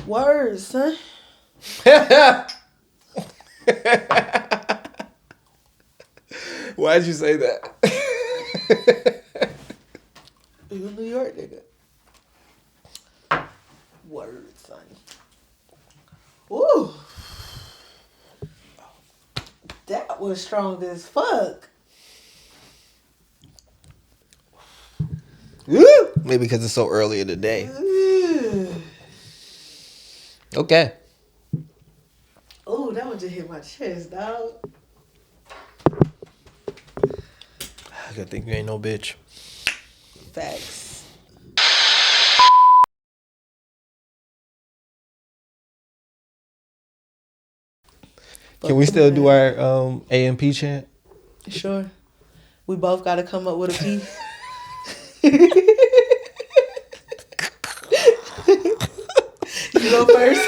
Words, son. Why'd you say that? You a New York nigga. Words, son. Ooh. That was strong as fuck. Maybe because it's so early in the day. Ooh. Okay. Oh, that one just hit my chest, dog. Good thing you ain't no bitch. Facts. Can we still do our AMP chant? Sure. We both got to come up with a P. You go first.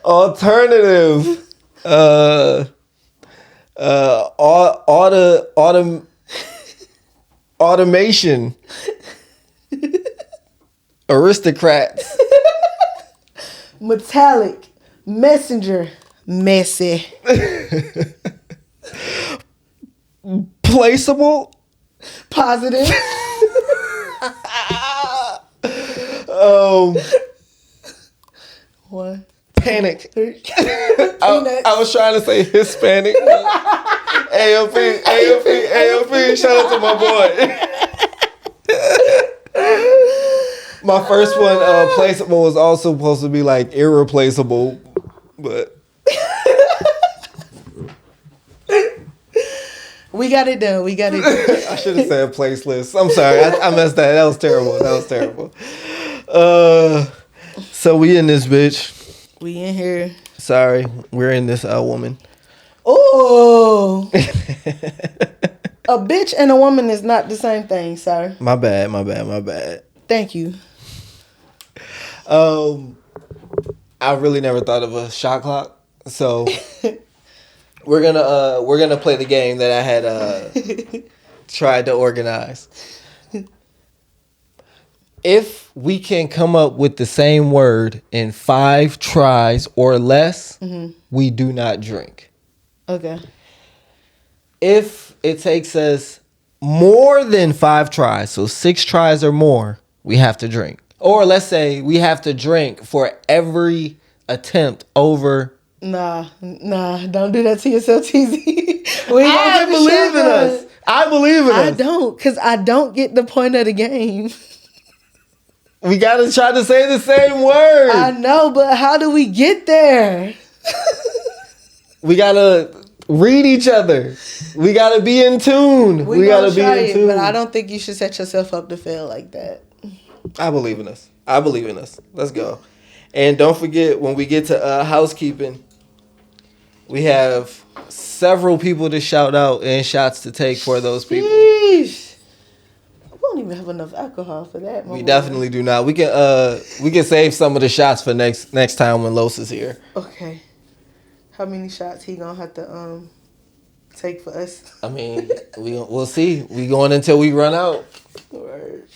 Alternative. Automation. Aristocrats. Metallic. Messenger. Messy. Placeable. Positive. One. Panic. Peanuts. I was trying to say Hispanic. AOP. Shout out to my boy. My first one, placeable, was also supposed to be like irreplaceable, but we got it done. I should have said placeless. I'm sorry, I messed that. That was terrible. So we in this bitch. We in here. Sorry, we're in this woman. Oh. A bitch and a woman is not the same thing, sir. My bad. Thank you. I really never thought of a shot clock, so we're gonna play the game that I had tried to organize. If we can come up with the same word in 5 tries or less, we do not drink. Okay. If it takes us more than 5 tries, so 6 tries or more, we have to drink. Or let's say we have to drink for every attempt over. Nah, don't do that to yourself, TZ. I believe in us. I don't, because I don't get the point of the game. We gotta try to say the same word. I know, but how do we get there? We gotta read each other. We gotta be in tune. We gotta be in tune. But I don't think you should set yourself up to fail like that. I believe in us. Let's go. And don't forget, when we get to housekeeping, we have several people to shout out and shots to take for those people. Sheesh. We don't even have enough alcohol for that. We definitely do not. We can save some of the shots for next time when Los is here. Okay. How many shots he gonna have to take for us? I mean, we'll see. We going until we run out. Word.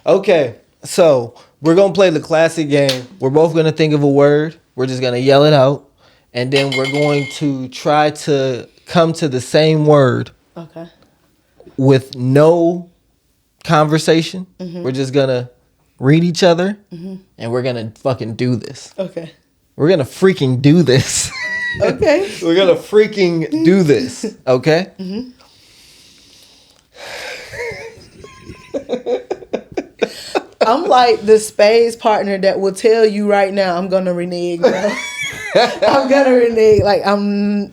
Okay, so we're gonna play the classic game. We're both gonna think of a word. We're just gonna yell it out, and then we're going to try to come to the same word. Okay. With no conversation. We're just gonna read each other, and we're gonna fucking do this. Okay. We're gonna freaking do this. Okay. We're gonna freaking do this. Okay. I'm like the spades partner that will tell you right now, I'm gonna renege, bro. I'm gonna renege. Like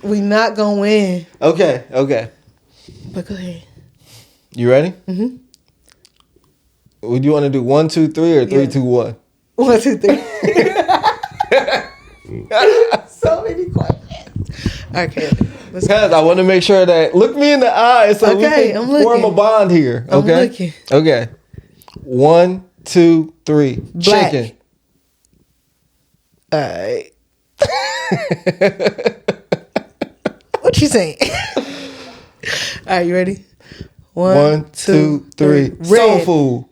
we not gonna win. Okay. But go ahead. You ready? Would you want to do 1, 2, 3 or 3, 2, 1? 1, 2, 3. So many questions. Okay. Because I want to make sure that look me in the eye so we can form a bond here. Okay. I'm looking. Okay. 1, 2, 3. Black. Chicken. All right. What you saying? All right, you ready? 1, 2, 3. Red. Soul food.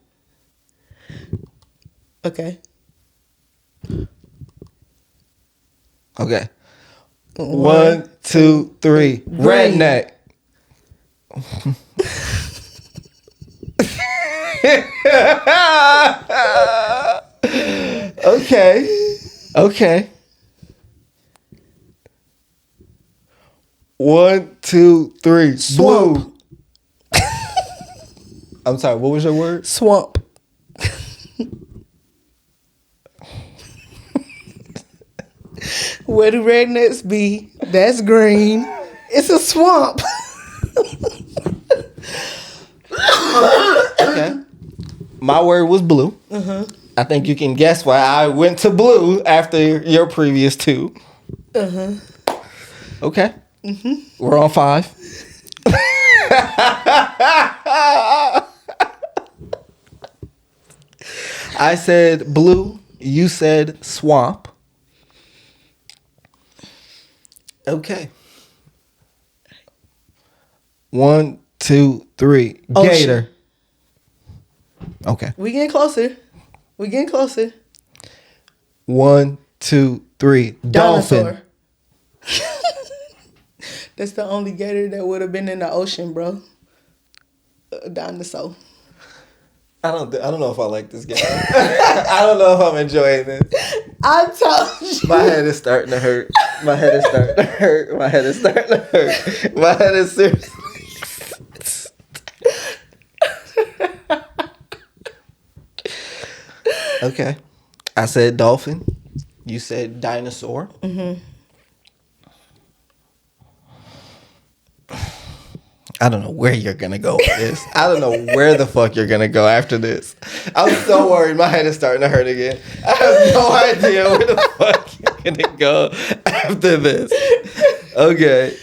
Okay. Okay. 1, 2, 3. Green. Redneck. Okay. Okay. 1, 2, 3. Swamp. Blue. I'm sorry, what was your word? Swamp. Where do rednecks be? That's green. It's a swamp. Okay. My word was blue. Uh-huh. I think you can guess why I went to blue after your previous two. Uh-huh. Okay. We're on 5. I said blue. You said swamp. Okay. 1, 2, 3. Ocean. Gator. Okay. We getting closer. 1, 2, 3. Dolphin. Dinosaur. That's the only gator that would have been in the ocean, bro. A dinosaur. I don't know if I like this game. I don't know if I'm enjoying this. I told you. My head is starting to hurt. My head is seriously. Okay. I said dolphin. You said dinosaur. Mm-hmm. I don't know where you're going to go with this. I don't know where the fuck you're going to go after this. I'm so worried. My head is starting to hurt again. I have no idea where the fuck you're going to go after this. Okay.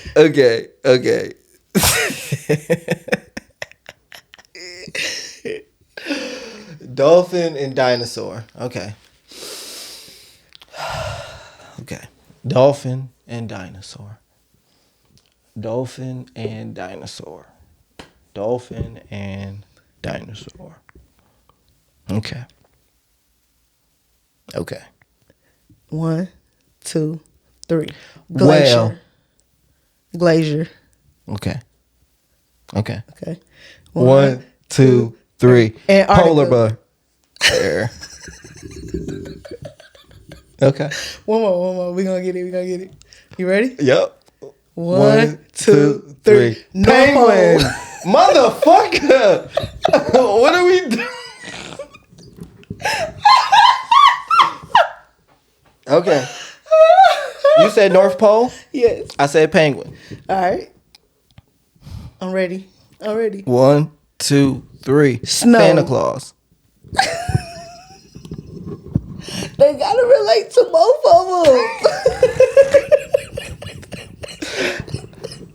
Dolphin and dinosaur. Okay. Dolphin and dinosaur. Dolphin and dinosaur. Dolphin and dinosaur. Okay. 1, 2, 3. Whale. Glacier. Okay. 1, 2, 3. Antarctica. Polar bear. There. Okay. One more. We gonna get it. You ready? Yep. 1, 2, 3. Penguin. Motherfucker. What are we doing? Okay. You said North Pole? Yes. I said penguin. All right. I'm ready. 1, 2, 3. Snow. Santa Claus. They gotta relate to both of them.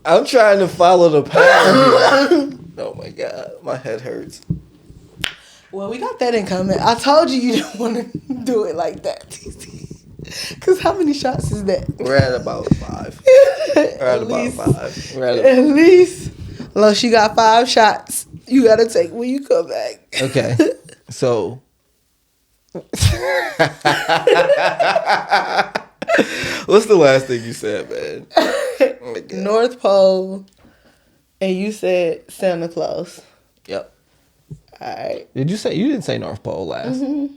I'm trying to follow the pattern. Oh my God. My head hurts. Well, we got that in common. I told you didn't want to do it like that. Because how many shots is that? We're at about 5. At least. Unless you got 5 shots, you got to take when you come back. Okay. So. What's the last thing you said, man? Oh North Pole. And you said Santa Claus. Yep. All right. You didn't say North Pole last? Mm-hmm.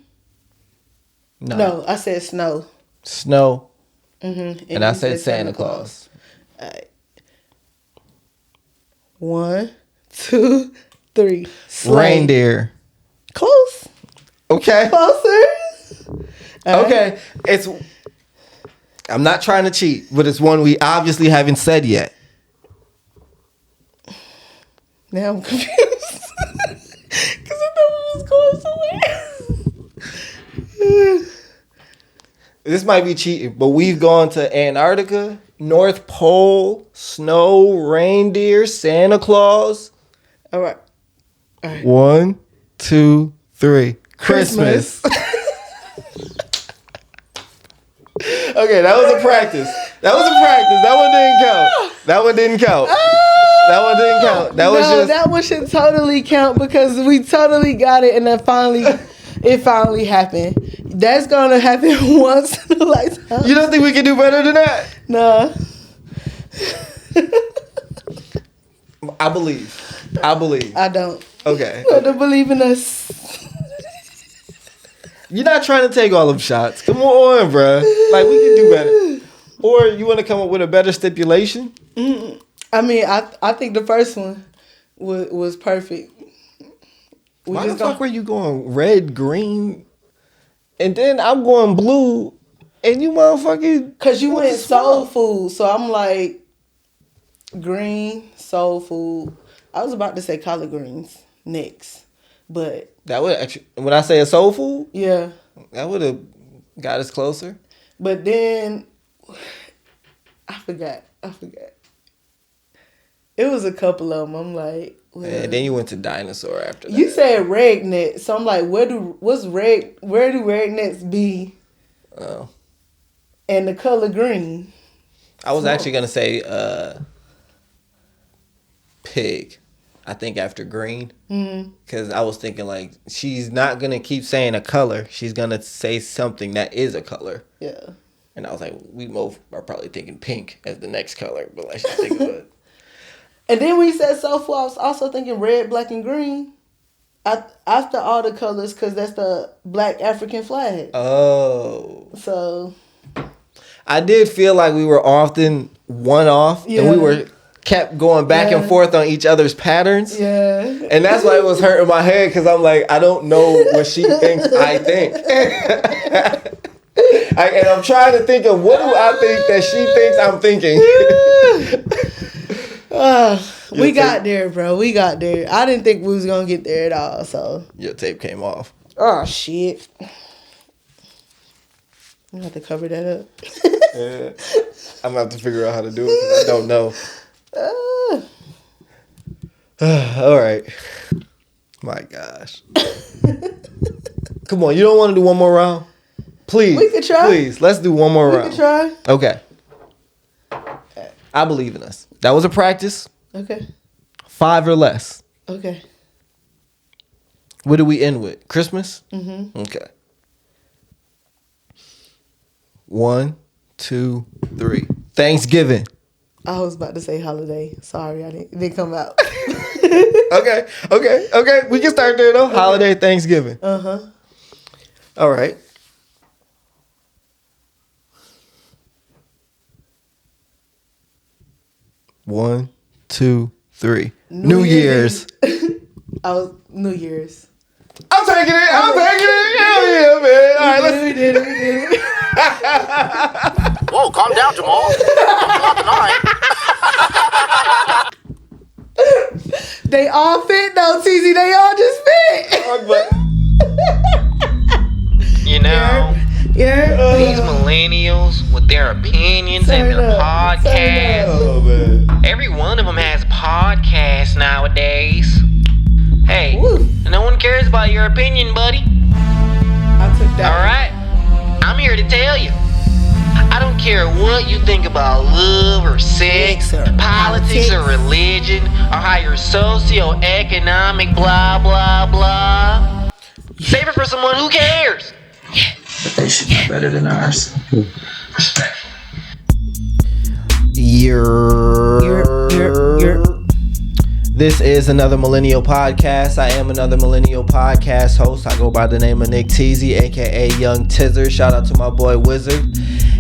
No, I said snow. Snow. Mm-hmm. And I said Santa Claus. All right. 1, 2, 3. Sleigh. Reindeer. Close. Okay. Closer. Okay. I'm not trying to cheat, but it's one we obviously haven't said yet. Now I'm confused. Because I thought we was going somewhere. This might be cheating, but we've gone to Antarctica, North Pole, snow, reindeer, Santa Claus. All right. 1, 2, 3. Christmas. Okay, that was a practice. That one didn't count. That was that one should totally count because we totally got it, and then finally It finally happened. That's gonna happen once in a lifetime. You don't think we can do better than that? Nah. I believe. I don't. Okay. I don't believe in us. You're not trying to take all them shots. Come on, bruh. Like, we can do better. Or you want to come up with a better stipulation? I mean, I think the first one was perfect. Why the fuck were you going red, green, and then I'm going blue, and you motherfucking... Because you went soul food, so I'm like, green, soul food. I was about to say collard greens next, but... That would actually... When I say a soul food? Yeah. That would have got us closer. But then... I forgot. It was a couple of them. I'm like... Well, and then you went to dinosaur after that. You said ragnet, so I'm like, where do ragnets be? Oh. And the color green. I was actually gonna say pig. I think after green, because I was thinking like she's not gonna keep saying a color. She's gonna say something that is a color. Yeah. And I was like, we both are probably thinking pink as the next color, but let's just think of it. And then when you said soul food, I was also thinking red, black, and green. After all the colors, because that's the Black African flag. Oh. So. I did feel like we were often one off, and we were kept going back and forth on each other's patterns. Yeah. And that's why it was hurting my head, because I'm like, I don't know what she thinks I think. And I'm trying to think of what do I think that she thinks I'm thinking. We got there, bro. We got there. I didn't think we was gonna get there at all. So your tape came off. Oh shit! I have to cover that up. Yeah. I'm gonna have to figure out how to do it because I don't know. All right. My gosh. Come on, you don't want to do one more round? Please. We could try. Please, let's do one more round. We could try. Okay. I believe in us. That was a practice. Okay. 5 or less. Okay. What do we end with? Christmas? Mm-hmm. Okay. 1, 2, 3. Thanksgiving. I was about to say holiday. Sorry, it didn't come out. Okay. We can start there though. Okay. Holiday, Thanksgiving. Uh-huh. All right. One, 2, 3. New Year's. I was New Year's. I'm taking it. Hell yeah, man. All right, let's. We did it. Whoa, calm down, Jamal. They all fit though, TZ. They all just fit. You know, Yeah. these millennials with their opinions and their podcasts. Oh, man. Every one of them has podcasts nowadays. Hey, Woo. no one cares about your opinion, buddy. I took that. Alright? I'm here to tell you. I don't care what you think about love or sex, Or politics or religion, or how you're socioeconomic, blah, blah, blah. Save it for someone who cares. But they should be better than ours. Respect. This is another Millennial podcast. I am another Millennial podcast host. I go by the name of Nick Teasy, aka Young Tizzer. Shout out to my boy Wizard,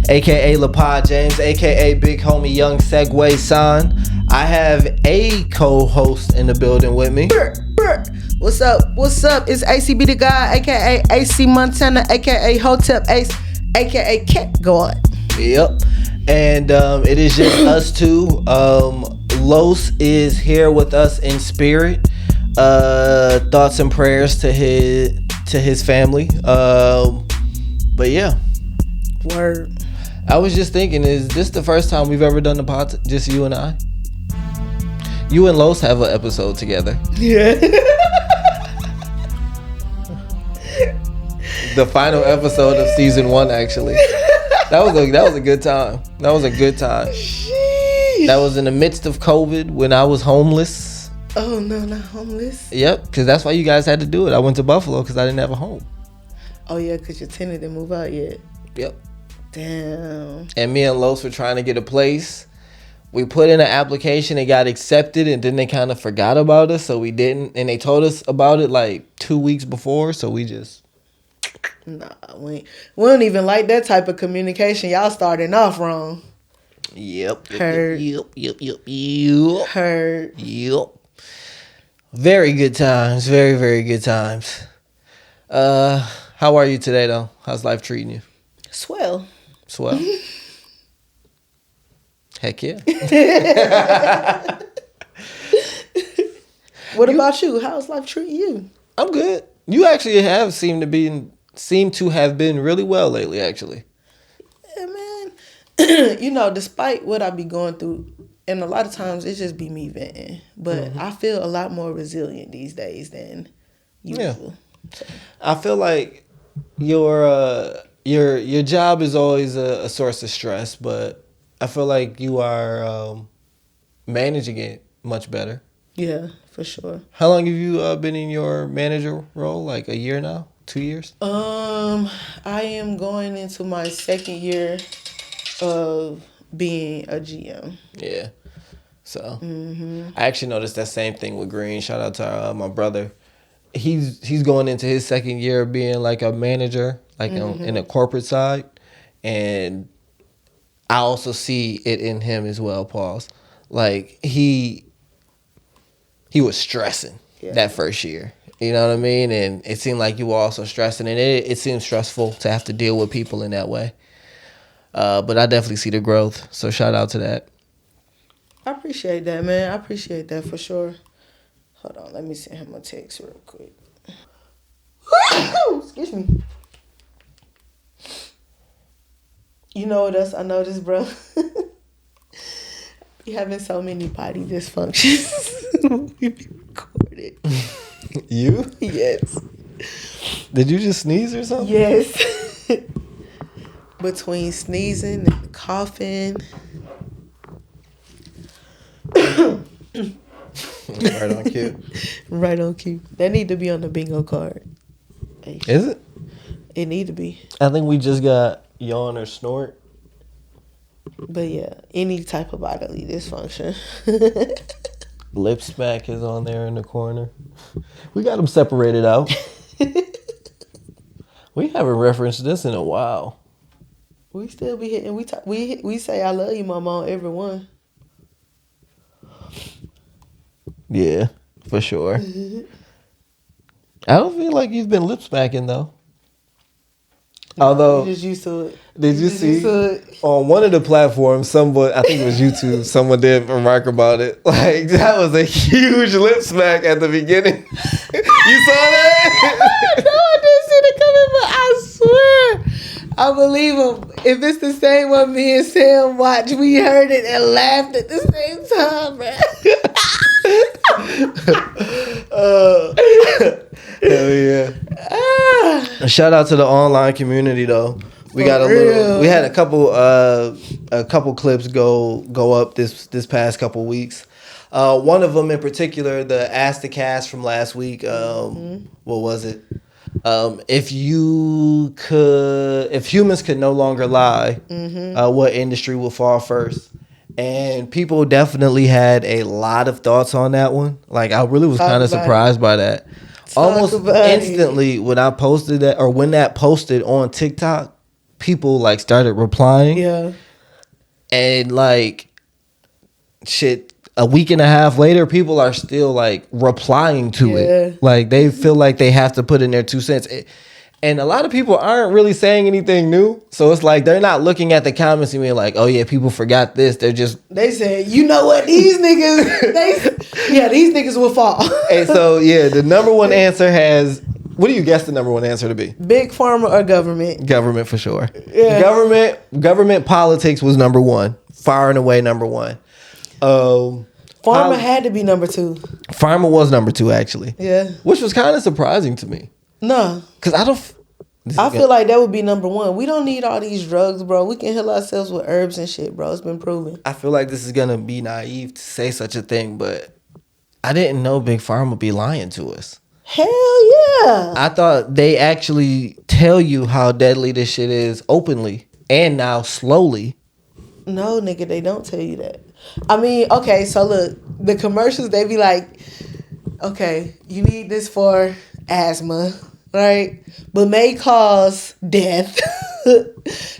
aka LaPod James, aka Big Homie Young Segway Son. I have a co-host in the building with me. What's up? It's ACB the guy, aka AC Montana, aka Hotep Ace, aka Cat God. Yep. And it is just us two. Los is here with us in spirit. Thoughts and prayers to his family. But yeah. Word. I was just thinking, is this the first time we've ever done the pod, just you and I? You and Los have an episode together. Yeah. The final episode of season 1, actually. That was a good time. That was a good time. Sheesh. That was in the midst of COVID when I was homeless. Oh no, not homeless. Yep, because that's why you guys had to do it. I went to Buffalo because I didn't have a home. Oh yeah, cause your tenant didn't move out yet. Yep. Damn. And me and Los were trying to get a place. We put in an application, it got accepted, and then they kind of forgot about us, so we didn't. And they told us about it like 2 weeks before, so we just... Nah, we don't even like that type of communication. Y'all starting off wrong. Yep. Heard. Yep. Heard. Yep. Very good times. Very, very good times. How are you today, though? How's life treating you? Swell. Swell. Heck yeah. What about you? How's life treating you? I'm good. You actually have seemed to have been really well lately, actually. Yeah, man. Despite what I be going through, and a lot of times it just be me venting, but I feel a lot more resilient these days than usual. Yeah. I feel like your job is always a source of stress, but I feel like you are managing it much better. Yeah, for sure. How long have you been in your manager role? Like a year now? 2 years? I am going into my second year of being a GM. Yeah. So I actually noticed that same thing with Green. Shout out to my brother. He's going into his second year of being like a manager, like in a corporate side, and I also see it in him as well. Pause. Like he was stressing that first year. You know what I mean? And it seemed like you were also stressing, and it seems stressful to have to deal with people in that way. But I definitely see the growth. So shout out to that. I appreciate that, man. I appreciate that for sure. Hold on, let me send him a text real quick. Excuse me. You know what else I noticed, bro? You having so many body dysfunctions. We be recorded. You? Yes. Did you just sneeze or something? Yes. Between sneezing and coughing. Right on cue. Right on cue. That need to be on the bingo card. Hey. Is it? It need to be. I think we just got yawn or snort. But yeah, any type of bodily dysfunction. Lip smack is on there in the corner. We got them separated out. We haven't referenced this in a while. We still be hitting. We say I love you, mama, on every one. Yeah, for sure. I don't feel like you've been lip smacking though. Although, You just used to it. did you just see used to it. on one of the platforms, someone, I think it was YouTube, someone did remark about it. Like, that was a huge lip smack at the beginning. You saw that? No, I didn't see it coming, but I swear, I believe him. If it's the same one me and Sam watched, we heard it and laughed at the same time, man. Hell yeah. Shout out to the online community though. We got we had a couple clips go up this past couple weeks. One of them in particular, the Ask the Cast from last week. What was it? If humans could no longer lie, what industry will fall first? And people definitely had a lot of thoughts on that one. Like, I really was kind of surprised by that. Almost instantly when I posted that, or when that posted on TikTok, people like started replying. Yeah. And like, shit, a week and a half later, people are still like replying to it. Like, they feel like they have to put in their 2 cents. And a lot of people aren't really saying anything new. So it's like they're not looking at the comments and being like, oh yeah, people forgot this. They said, you know what, these niggas, these niggas will fall. And so, yeah, the number one answer what do you guess the number one answer to be? Big pharma or government? Government for sure. Yeah. Government politics was number one. Far and away number one. Pharma had to be number two. Pharma was number two, actually. Yeah. Which was kind of surprising to me. No. Because I feel like that would be number one. We don't need all these drugs, bro. We can heal ourselves with herbs and shit, bro. It's been proven. I feel like this is going to be naive to say such a thing, but I didn't know Big Pharma be lying to us. Hell yeah. I thought they actually tell you how deadly this shit is openly and now slowly. No, nigga, they don't tell you that. I mean, okay, so look, the commercials, they be like, okay, you need this for asthma, right? But may cause death,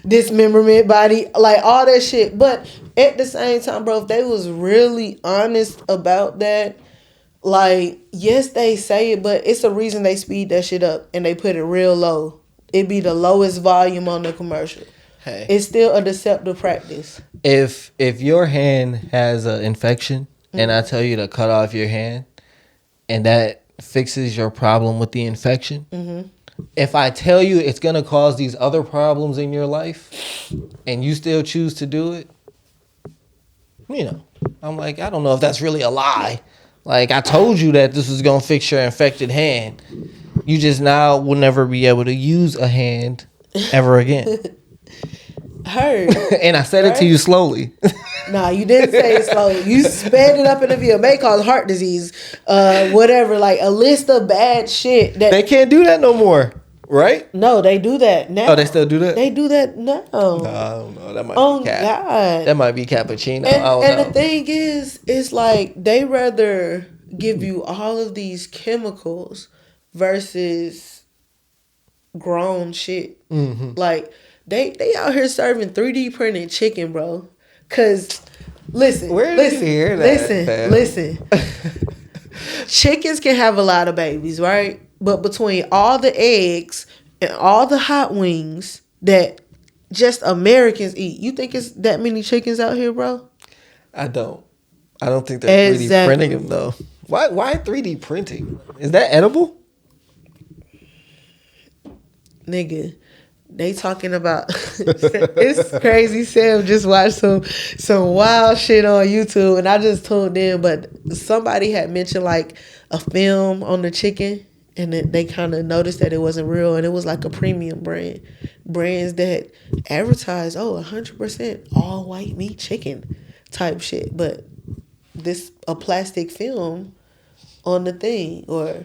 dismemberment, body, like all that shit. But at the same time, bro, if they was really honest about that, like, yes, they say it, but it's a reason they speed that shit up and they put it real low. It be the lowest volume on the commercial. Hey, It's still a deceptive practice. if your hand has an infection and I tell you to cut off your hand and that fixes your problem with the infection, if I tell you it's gonna cause these other problems in your life and you still choose to do it, you know, I'm like, I don't know if that's really a lie. Like, I told you that this was gonna fix your infected hand. You just now will never be able to use a hand ever again. Heard. And I said it to you slowly. Nah, you didn't say it slowly. You sped it up in the video. May cause heart disease, whatever. Like a list of bad shit that They can't do that no more, right? No, they do that now. Oh, they still do that? They do that now. No, I don't know. That might Oh be cap. God. That might be cappuccino. I And, don't and know. the thing is, it's like they rather give you all of these chemicals versus grown shit. Like they out here serving 3D printed chicken, bro. Cause listen, Where did you hear that, listen. Chickens can have a lot of babies, right? But between all the eggs and all the hot wings that just Americans eat, you think it's that many chickens out here, bro? I don't think they're 3D Exactly. printing them though. Why 3D printing? Is that edible? Nigga, they talking about it's crazy. Sam just watched some wild shit on YouTube and I just tuned in, but somebody had mentioned like a film on the chicken and then they kind of noticed that it wasn't real and it was like a premium brand. Brands that advertise, 100% all white meat chicken type shit. But this a plastic film on the thing or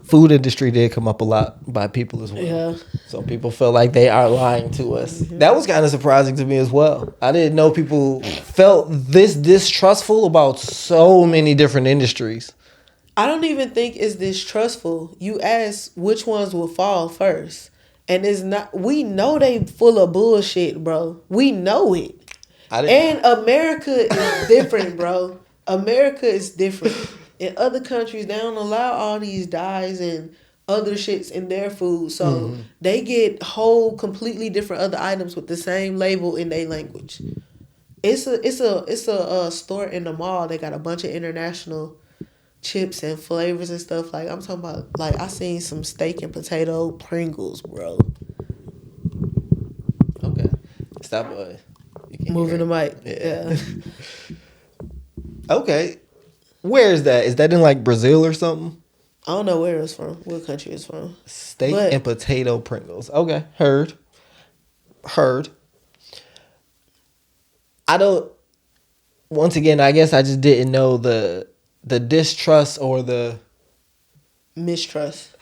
Food industry did come up a lot by people as well. yeah. Some people feel like they are lying to us. That was kind of surprising to me as well. I didn't know people felt this distrustful about so many different industries. I don't even think it's distrustful. You ask which ones will fall first. And it's not, we know they full of bullshit, bro. We know it. And America is different, bro. America is different. In other countries, they don't allow all these dyes and other shits in their food. So they get whole completely different other items with the same label in their language. It's a store in the mall. They got a bunch of international chips and flavors and stuff. Like I'm talking about, like I seen some steak and potato Pringles, bro. Okay. Stop. Moving the mic. Yeah. Okay. Where is that? Is that in like Brazil or something? I don't know where it's from. What country it's from. Steak and potato Pringles. Okay. Heard. I don't. Once again, I guess I just didn't know the distrust or the mistrust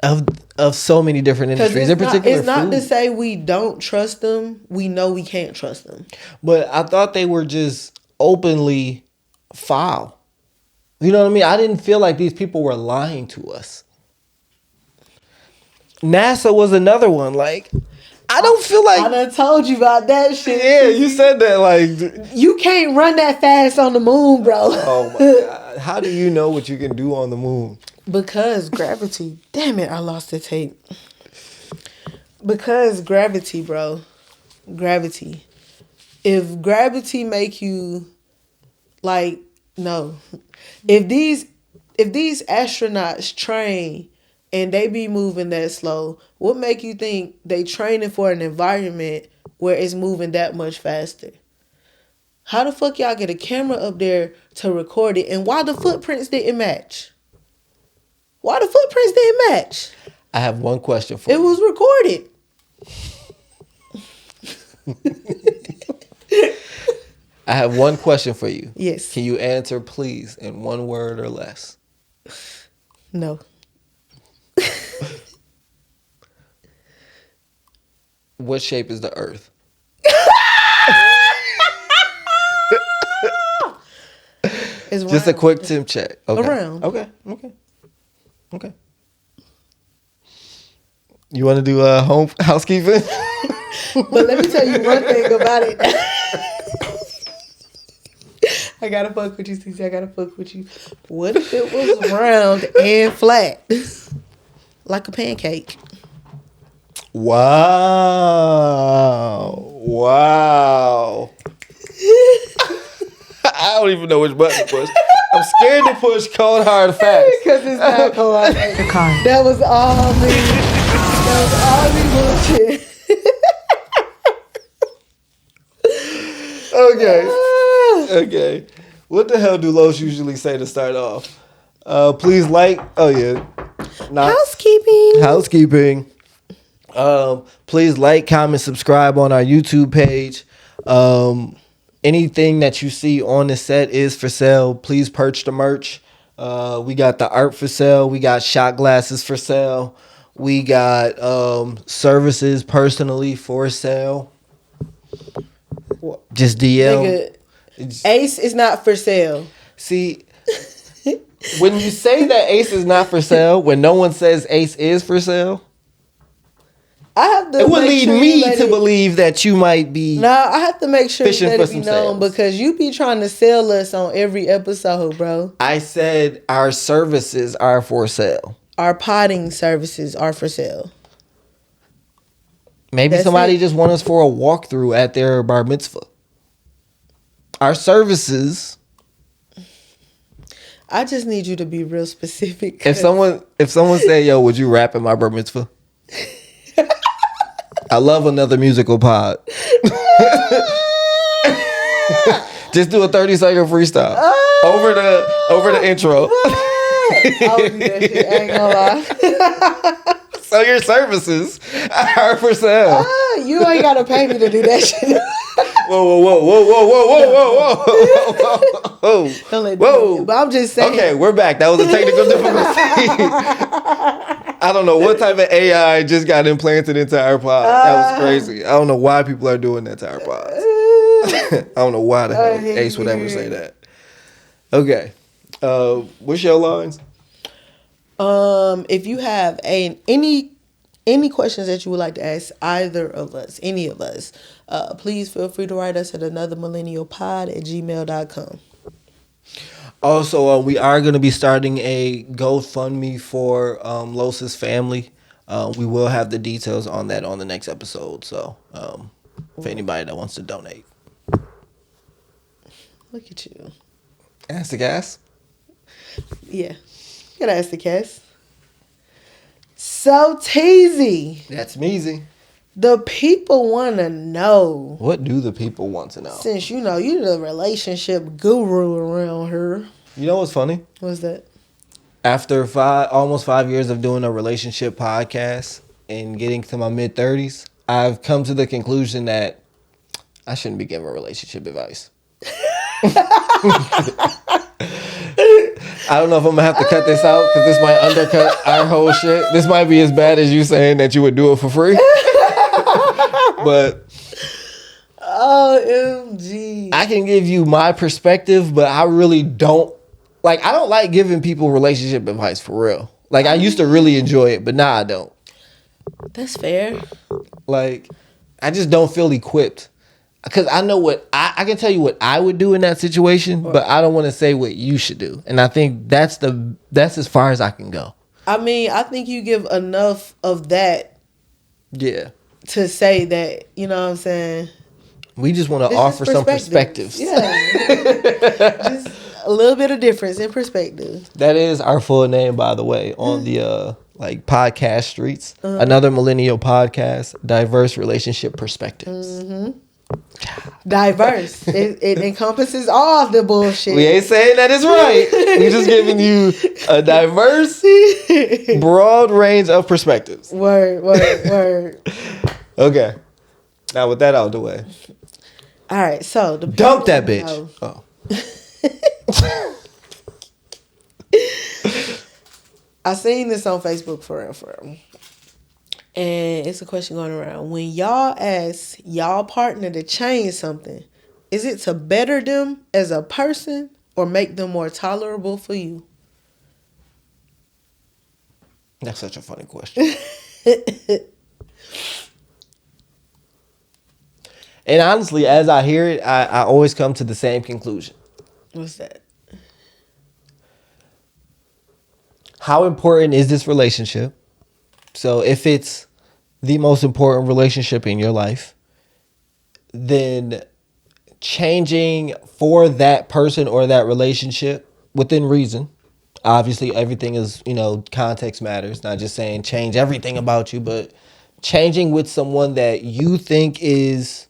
of so many different industries. In particular, it's not food. to say we don't trust them. We know we can't trust them. But I thought they were just openly foul. You know what I mean? I didn't feel like these people were lying to us. NASA was another one. Like, I don't feel like I done told you about that shit. Yeah, you said that. Like, you can't run that fast on the moon, bro. Oh my God! How do you know what you can do on the moon? Because gravity. Damn it! I lost the tape. Because gravity, bro. Gravity. If gravity make you like no. If these astronauts train and they be moving that slow, what make you think they training for an environment where it's moving that much faster? How the fuck y'all get a camera up there to record it? And why the footprints didn't match? Why the footprints didn't match? I have one question for you. It was recorded. I have one question for you. Yes. Can you answer, please, in one word or less? No. what shape is the Earth? It's Just round. a quick temp check. Okay. Around. Okay. You want to do home housekeeping? But let me tell you one thing about it. I gotta fuck with you, CC. I gotta fuck with you. What if it was round and flat? Like a pancake. Wow. I don't even know which button to push. I'm scared to push cold hard facts. Because it's not cold hard facts. That was all me. Bullshit. Okay. What the hell do Los usually say to start off? Please like. Oh yeah. Housekeeping. Please like, comment, subscribe on our YouTube page. Anything that you see on the set is for sale. Please purchase the merch. We got the art for sale. We got shot glasses for sale. We got services personally for sale. Just DL. Nigga, Ace is not for sale. See, when you say that Ace is not for sale, when no one says Ace is for sale, I have to. It would lead me to believe that you might be. No, I have to make sure fishing that for it be some known sales. because you be trying to sell us on every episode, bro. I said our services are for sale. Our potting services are for sale. Maybe That's somebody it. just want us for a walkthrough at their bar mitzvah. Our services. I just need you to be real specific. If someone say, "Yo, would you rap at my bar mitzvah?" I love another musical pod. Just do a 30-second freestyle over the intro. I would do that shit, I ain't gonna lie. So your services are for sale. You ain't gotta pay me to do that shit. Whoa. Don't let me do it. But I'm just saying. Okay, we're back. That was a technical difficulty. I don't know what type of AI just got implanted into our pod. That was crazy. I don't know why people are doing that to our pods. I don't know why the hell Ace would ever say that. Okay. What's your lines? If you have any questions that you would like to ask either of us, any of us, please feel free to write us at anothermillennialpod@gmail.com. Also, we are going to be starting a GoFundMe for Los's family. We will have the details on that on the next episode. So, for anybody that wants to donate. Look at you. Ask the gas. Yeah. You gotta ask the cast. So, Teasy. That's Measy. The people want to know. What do the people want to know? Since you know you're the relationship guru around here. You know what's funny? What's that? After almost 5 years of doing a relationship podcast and getting to my mid-30s, I've come to the conclusion that I shouldn't be giving relationship advice. I don't know if I'm gonna have to cut this out because this might undercut our whole shit. This might be as bad as you saying that you would do it for free. But OMG. I can give you my perspective, but I really don't like. I don't like giving people relationship advice for real. Like I used to really enjoy it, but now I don't. That's fair. Like I just don't feel equipped. Because I know what I can tell you what I would do in that situation, but I don't want to say what you should do. And I think that's as far as I can go. I mean, I think you give enough of that. Yeah. To say that, you know what I'm saying? We just want to offer some perspectives. Yeah. Just a little bit of difference in perspective. That is our full name, by the way, on the podcast streets. Another Millennial podcast, diverse relationship perspectives. Mm-hmm. Diverse. It encompasses all of the bullshit. We ain't saying that it's right. We're just giving you a diverse, broad range of perspectives. Word. Okay. Now with that out of the way. All right, so the dump that bitch. Oh. I seen this on Facebook for real. And it's a question going around. When y'all ask y'all partner to change something, is it to better them as a person or make them more tolerable for you? That's such a funny question. And honestly, as I hear it, I always come to the same conclusion. What's that? How important is this relationship? So if it's the most important relationship in your life, then changing for that person or that relationship within reason. Obviously, everything is, context matters. Not just saying change everything about you, but changing with someone that you think is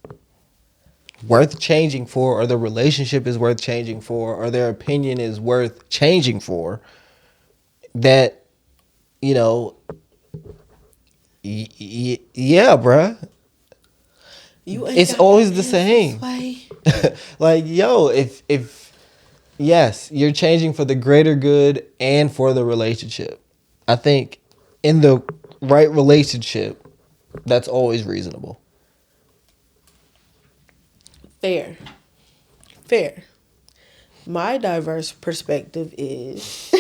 worth changing for, or the relationship is worth changing for, or their opinion is worth changing for, that, yeah, bruh. It's always the same. Like, yo, if yes, you're changing for the greater good and for the relationship. I think in the right relationship, that's always reasonable. Fair. My diverse perspective is,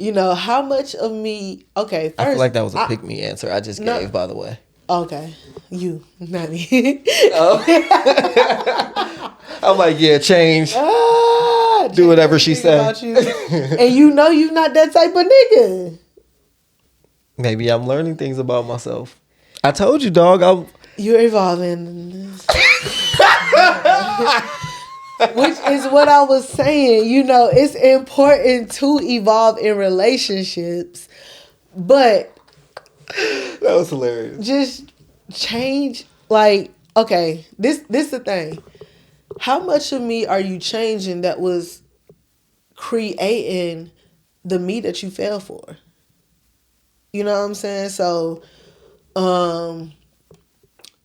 how much of me. Okay, first, I feel like that was a pick me answer I just gave, by the way. Okay, you, not me. I'm like, yeah, change. Do whatever she said. And you're not that type of nigga. Maybe I'm learning things about myself. I told you, dog. You're evolving. Which is what I was saying. It's important to evolve in relationships, but that was hilarious. Just change. Like, okay, this the thing. How much of me are you changing that was creating the me that you fell for? You know what I'm saying? So,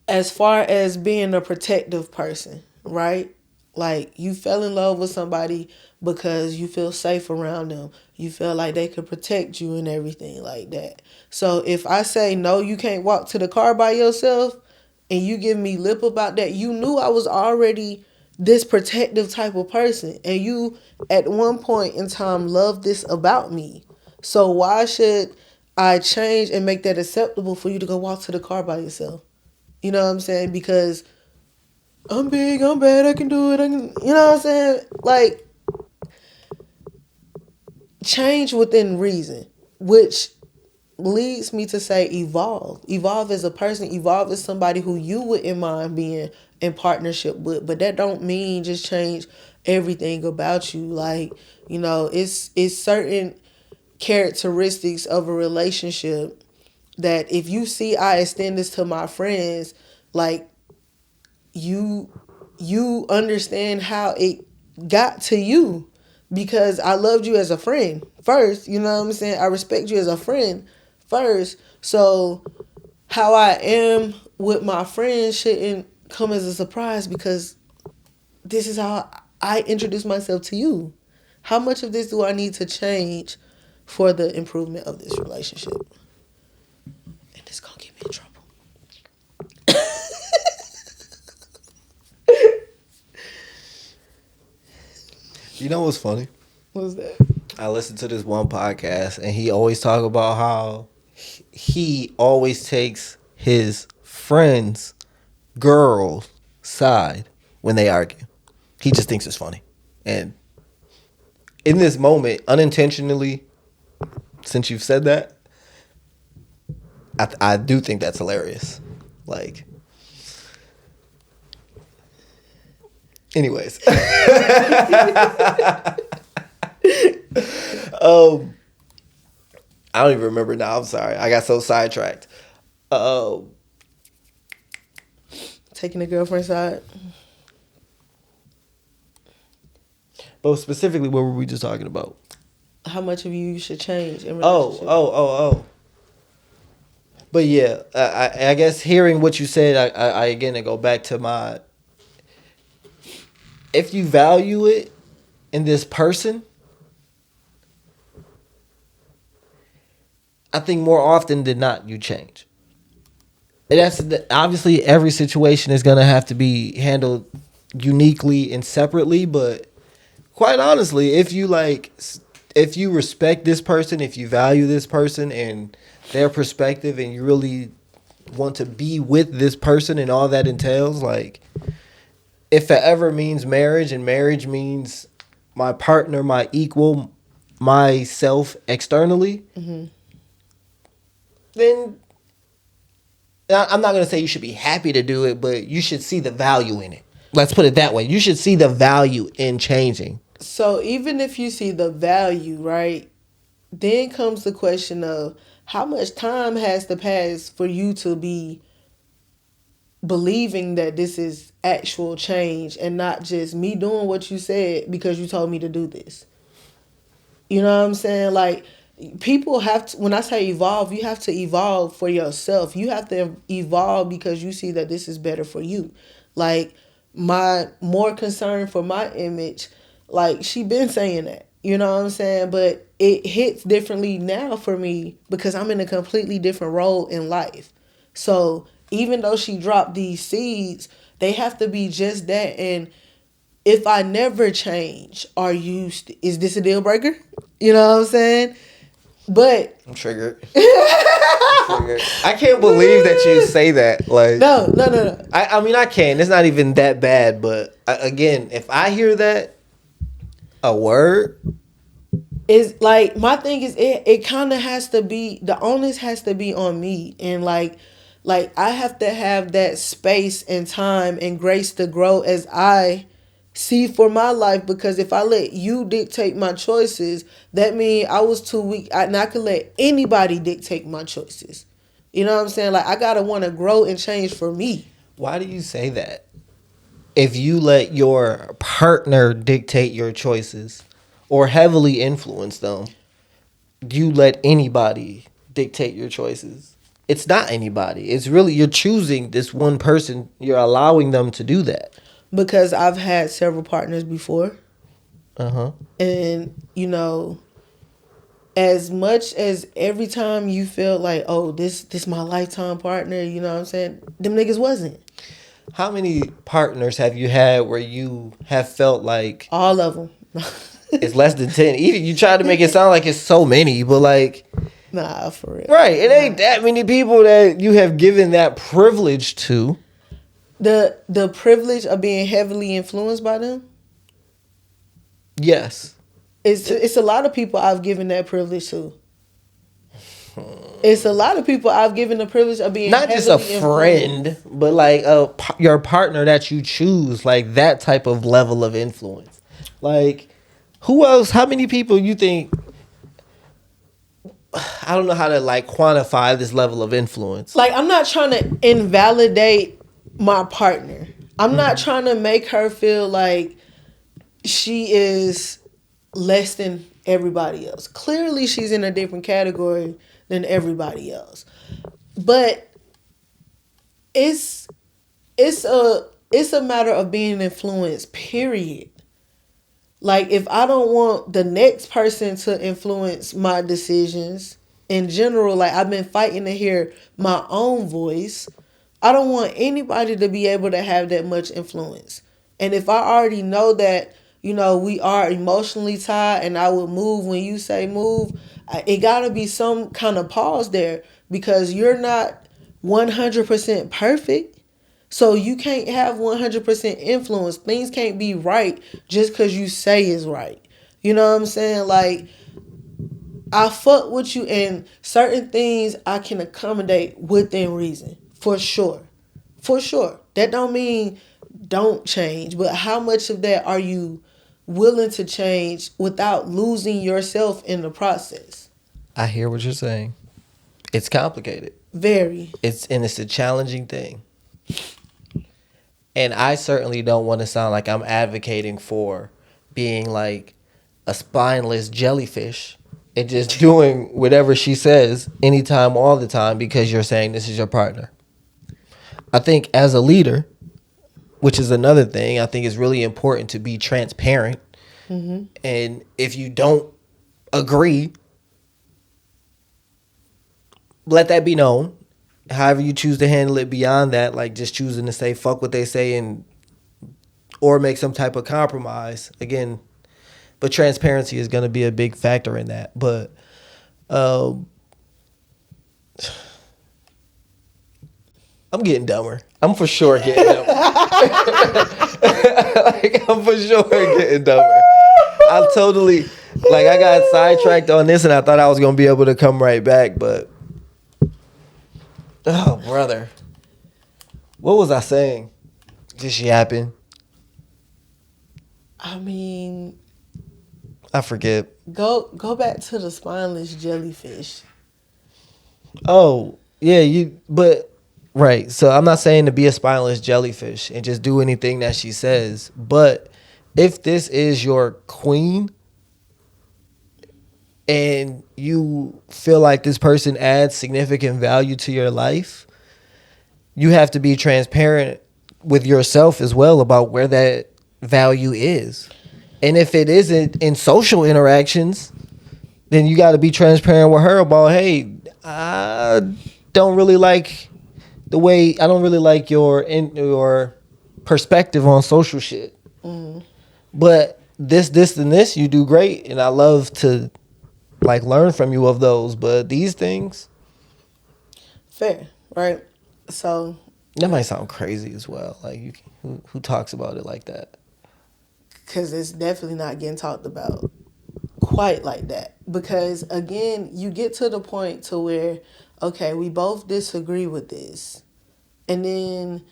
as far as being a protective person, right? Like, you fell in love with somebody because you feel safe around them. You feel like they could protect you and everything like that. So if I say, no, you can't walk to the car by yourself, and you give me lip about that, you knew I was already this protective type of person. And you, at one point in time, loved this about me. So why should I change and make that acceptable for you to go walk to the car by yourself? You know what I'm saying? Because I'm big, I'm bad, I can do it. You know what I'm saying? Like, change within reason, which leads me to say evolve. Evolve as a person. Evolve as somebody who you wouldn't mind being in partnership with. But that don't mean just change everything about you. Like, it's certain characteristics of a relationship that if you see I extend this to my friends, like, you understand how it got to you, because I loved you as a friend first. You know what I'm saying? I respect you as a friend first. So how I am with my friends shouldn't come as a surprise, because this is how I introduce myself to you. How much of this do I need to change for the improvement of this relationship? And it's gonna get me in trouble. You know what's funny? What's that? I listened to this one podcast, and he always talk about how he always takes his friend's girl's side when they argue. He just thinks it's funny. And in this moment, unintentionally, since you've said that, I do think that's hilarious. Like, anyways. I don't even remember now. I'm sorry. I got so sidetracked. Taking the girlfriend's side. But specifically, what were we just talking about? How much of you should change in relationship? Oh. But yeah, I guess hearing what you said, I again go back to my, if you value it in this person, I think more often than not, you change. And obviously every situation is gonna have to be handled uniquely and separately, but quite honestly, if you respect this person, if you value this person and their perspective, and you really want to be with this person and all that entails, like, if it ever means marriage, and marriage means my partner, my equal, myself externally, then I'm not going to say you should be happy to do it, but you should see the value in it. Let's put it that way. You should see the value in changing. So even if you see the value, right, then comes the question of how much time has to pass for you to be believing that this is actual change and not just me doing what you said because you told me to do this. You know what I'm saying? Like, people have to, when I say evolve, you have to evolve for yourself. You have to evolve because you see that this is better for you. Like, my more concern for my image, like, she been saying that. You know what I'm saying? But it hits differently now for me because I'm in a completely different role in life. So even though she dropped these seeds, they have to be just that. And if I never change, is this a deal breaker? You know what I'm saying? But I'm triggered. I can't believe that you say that. Like, no. I mean, I can. It's not even that bad. But again, if I hear that, a word, is like, my thing is it kind of has to be, the onus has to be on me, and like I have to have that space and time and grace to grow as I see for my life, because if I let you dictate my choices, that means I was too weak. And I could let anybody dictate my choices. You know what I'm saying? Like, I gotta want to grow and change for me. Why do you say that? If you let your partner dictate your choices or heavily influence them, you let anybody dictate your choices. It's not anybody. It's really, you're choosing this one person. You're allowing them to do that. Because I've had several partners before. Uh-huh. And, you know, as much as every time you feel like, oh, this my lifetime partner, you know what I'm saying? Them niggas wasn't. How many partners have you had where you have felt like... All of them. It's less than 10. Even you try to make it sound like it's so many, but like... Nah, for real. Right. It ain't that many people that you have given that privilege to. The privilege of being heavily influenced by them? Yes. It's a lot of people I've given that privilege to. It's a lot of people I've given the privilege of being not just a friend, but like your partner that you choose, like that type of level of influence. Like, who else? How many people you think? I don't know how to like quantify this level of influence. Like, I'm not trying to invalidate my partner. I'm not trying to make her feel like she is less than everybody else. Clearly, she's in a different category than everybody else. But it's a matter of being influenced, period. Like, if I don't want the next person to influence my decisions in general, like, I've been fighting to hear my own voice. I don't want anybody to be able to have that much influence. And if I already know that, you know, we are emotionally tied and I will move when you say move, it got to be some kind of pause there, because you're not 100% perfect. So you can't have 100% influence. Things can't be right just because you say it's right. You know what I'm saying? Like, I fuck with you, and certain things I can accommodate within reason. For sure. For sure. That don't mean don't change. But how much of that are you willing to change without losing yourself in the process? I hear what you're saying. It's complicated. Very. It's a challenging thing. And I certainly don't want to sound like I'm advocating for being like a spineless jellyfish and just doing whatever she says anytime, all the time, because you're saying this is your partner. I think as a leader, which is another thing, I think it's really important to be transparent. Mm-hmm. And if you don't agree, let that be known. However you choose to handle it beyond that, like just choosing to say fuck what they say and or make some type of compromise. Again, but transparency is going to be a big factor in that. But I'm getting dumber. I'm for sure getting dumber. Like, I'm for sure getting dumber. I totally, like, I got sidetracked on this and I thought I was going to be able to come right back, but, oh, brother. What was I saying? Just yapping. I mean, I forget. go back to the spineless jellyfish. Oh, yeah, right. So I'm not saying to be a spineless jellyfish and just do anything that she says, but if this is your queen and you feel like this person adds significant value to your life, you have to be transparent with yourself as well about where that value is. And if it isn't in social interactions, then you got to be transparent with her about, hey, I don't really like your perspective on social shit. But this, and this, you do great, and I love to like learn from you of those. But these things, fair, right? So that might sound crazy as well. Like, who talks about it like that? Because it's definitely not getting talked about quite like that. Because again, you get to the point to where, okay, we both disagree with this, and then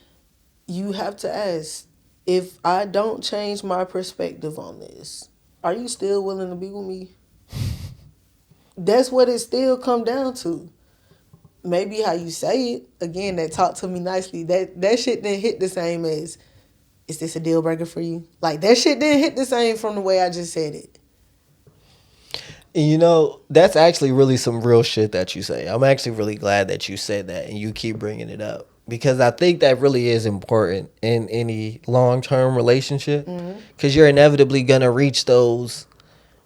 you have to ask, if I don't change my perspective on this, are you still willing to be with me? That's what it still come down to. Maybe how you say it, again, that talk to me nicely, that shit didn't hit the same as, is this a deal breaker for you? Like, that shit didn't hit the same from the way I just said it. And you know, that's actually really some real shit that you say. I'm actually really glad that you said that and you keep bringing it up. Because I think that really is important in any long-term relationship. Because you're inevitably going to reach those,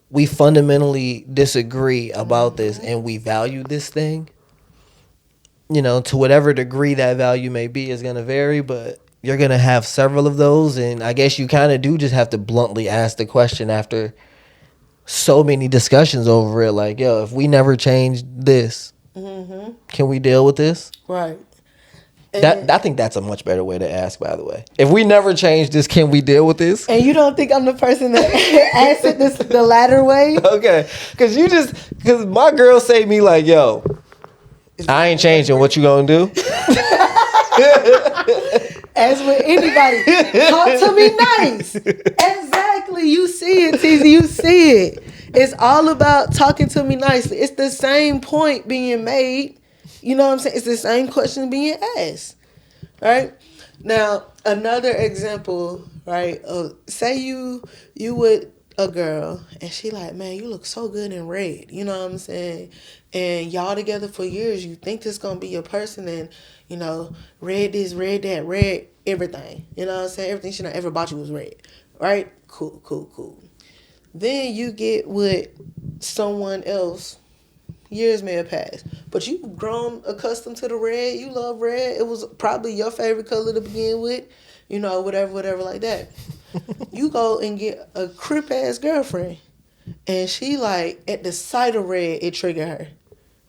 we fundamentally disagree about this and we value this thing. You know, to whatever degree that value may be is going to vary, but you're going to have several of those. And I guess you kind of do just have to bluntly ask the question after so many discussions over it. Like, yo, if we never change this, can we deal with this? Right. I think that's a much better way to ask, by the way. If we never change this, can we deal with this? And you don't think I'm the person that asked it the latter way? Okay. Because my girl say to me like, yo, I ain't changing. What you gonna do? As with anybody, talk to me nice. Exactly. You see it, Teasy. You see it. It's all about talking to me nicely. It's the same point being made. You know what I'm saying? It's the same question being asked. Right? Now, another example, right? Say you with a girl and she like, man, you look so good in red. You know what I'm saying? And y'all together for years, you think this gonna be your person, and you know, red this, red that, red everything. You know what I'm saying? Everything she ever bought you was red. Right? Cool. Then you get with someone else. Years may have passed, but you've grown accustomed to the red. You love red. It was probably your favorite color to begin with. You know, whatever like that. You go and get a crip ass girlfriend, and she like, at the sight of red, it triggered her.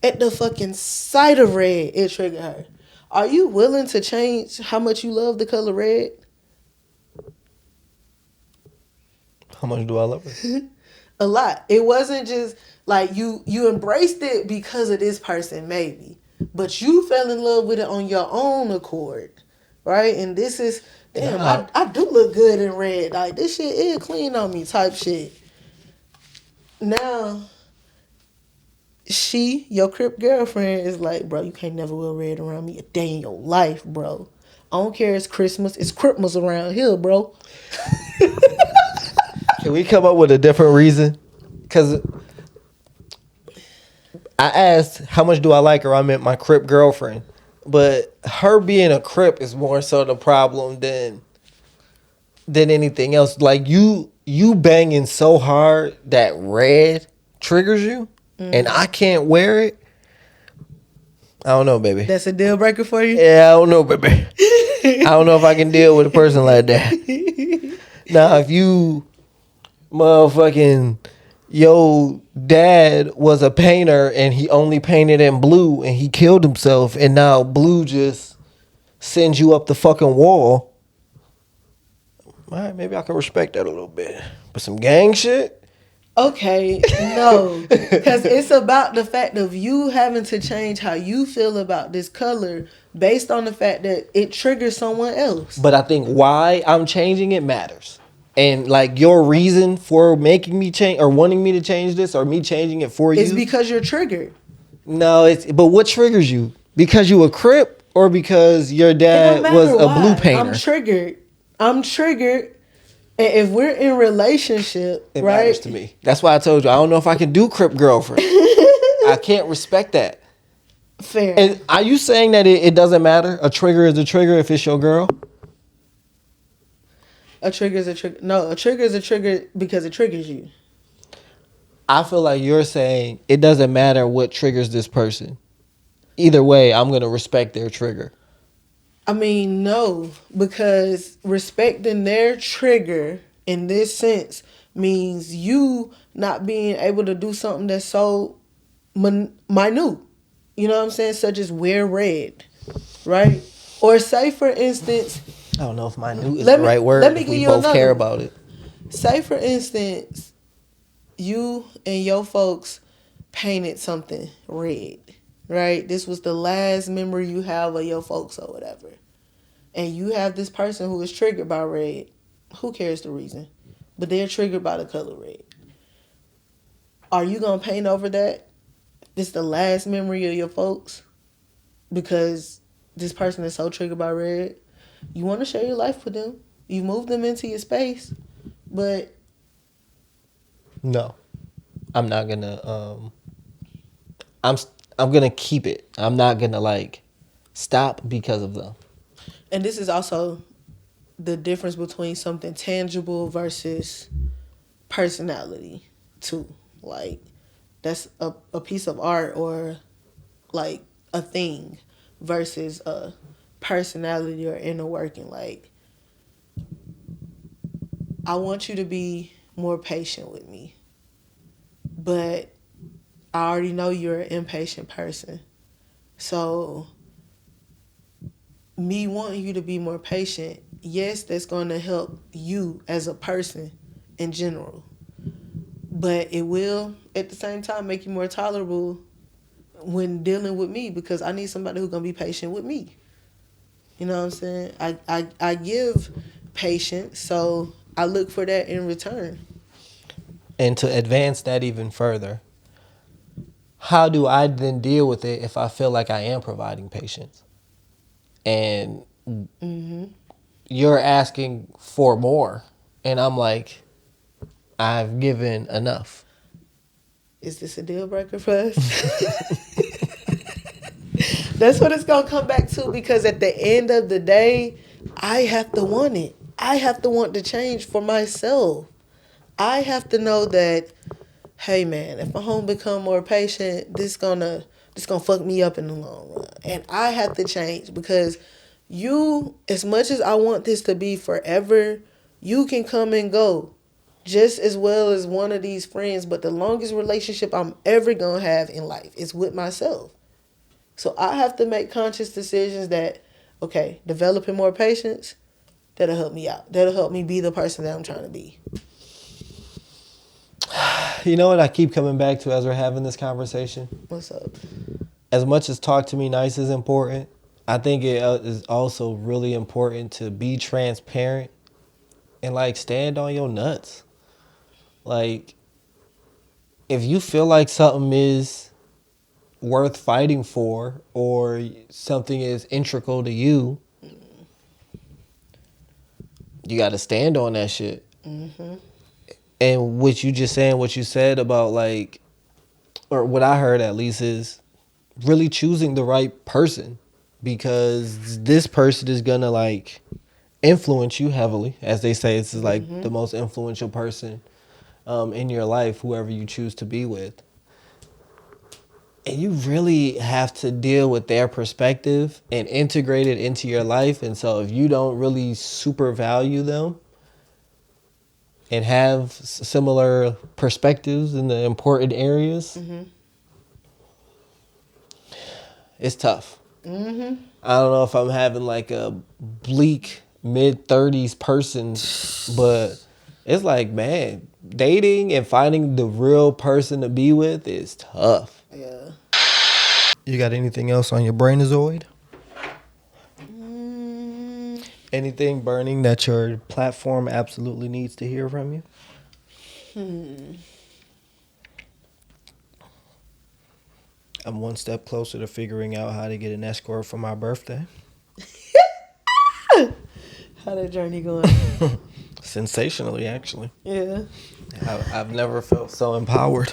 At the fucking sight of red, it triggered her. Are you willing to change how much you love the color red? How much do I love it? A lot. It wasn't just like you embraced it because of this person, maybe, but you fell in love with it on your own accord, right? And this is, damn, I do look good in red. Like, this shit is clean on me type shit. Now, your crip girlfriend is like, bro, you can't never wear red around me a day in your life, bro. I don't care, it's Christmas. It's Christmas around here, bro. Can we come up with a different reason? Because I asked, how much do I like her? I meant my crip girlfriend. But her being a crip is more so the problem than anything else. Like, you banging so hard that red triggers you, and I can't wear it. I don't know, baby. That's a deal breaker for you? Yeah, I don't know, baby. I don't know if I can deal with a person like that. Now, if you motherfucking your dad was a painter and he only painted in blue and he killed himself and now blue just sends you up the fucking wall. All right, maybe I can respect that a little bit. But some gang shit? Okay, no. Because it's about the fact of you having to change how you feel about this color based on the fact that it triggers someone else. But I think why I'm changing it matters. And like your reason for making me change or wanting me to change this or me changing it for you. It's because you're triggered. No, but what triggers you? Because you a Crip or because your dad was a blue painter? I'm triggered. And if we're in relationship, it right? matters to me. That's why I told you I don't know if I can do Crip girlfriend. I can't respect that. Fair. And are you saying that it doesn't matter? A trigger is a trigger if it's your girl? A trigger is a trigger. No, a trigger is a trigger because it triggers you. I feel like you're saying it doesn't matter what triggers this person. Either way, I'm going to respect their trigger. I mean, no, because respecting their trigger in this sense means you not being able to do something that's so minute. You know what I'm saying? Such as wear red, right? Or say, for instance... I don't know if minute is the right word. Let me give you both care about it. Say, for instance, you and your folks painted something red. Right? This was the last memory you have of your folks or whatever. And you have this person who is triggered by red. Who cares the reason? But they're triggered by the color red. Are you going to paint over that? This the last memory of your folks? Because this person is so triggered by red. You want to share your life with them. You move them into your space. But... No. I'm not going to... I'm going to keep it. I'm not going to, stop because of them. And this is also the difference between something tangible versus personality, too. That's a piece of art or, a thing versus a personality or inner working. I want you to be more patient with me. But... I already know you're an impatient person. So, me wanting you to be more patient, yes, that's going to help you as a person in general. But it will, at the same time, make you more tolerable when dealing with me because I need somebody who's going to be patient with me. You know what I'm saying? I give patience, so I look for that in return. And to advance that even further, how do I then deal with it if I feel like I am providing patience? And you're asking for more. And I'm like, I've given enough. Is this a deal breaker for us? That's what it's going to come back to because at the end of the day, I have to want it. I have to want to change for myself. I have to know that, hey man, if my home become more patient, this gonna fuck me up in the long run. And I have to change because you, as much as I want this to be forever, you can come and go just as well as one of these friends. But the longest relationship I'm ever gonna have in life is with myself. So I have to make conscious decisions that, okay, developing more patience, that'll help me out. That'll help me be the person that I'm trying to be. You know what I keep coming back to as we're having this conversation? What's up? As much as talk to me nice is important, I think it is also really important to be transparent and stand on your nuts. If you feel like something is worth fighting for or something is integral to you, you got to stand on that shit. Mm-hmm. And what you just saying, what you said about or what I heard at least is really choosing the right person because this person is going to influence you heavily. As they say, this is the most influential person in your life, whoever you choose to be with. And you really have to deal with their perspective and integrate it into your life. And so if you don't really super value them and have similar perspectives in the important areas, it's tough. I don't know if I'm having like a bleak mid-30s person, but it's like, man, dating and finding the real person to be with is tough. Yeah. You got anything else on your brainazoid? Anything burning that your platform absolutely needs to hear from you? I'm one step closer to figuring out how to get an escort for my birthday. How that journey going? Sensationally, actually. Yeah. I've never felt so empowered.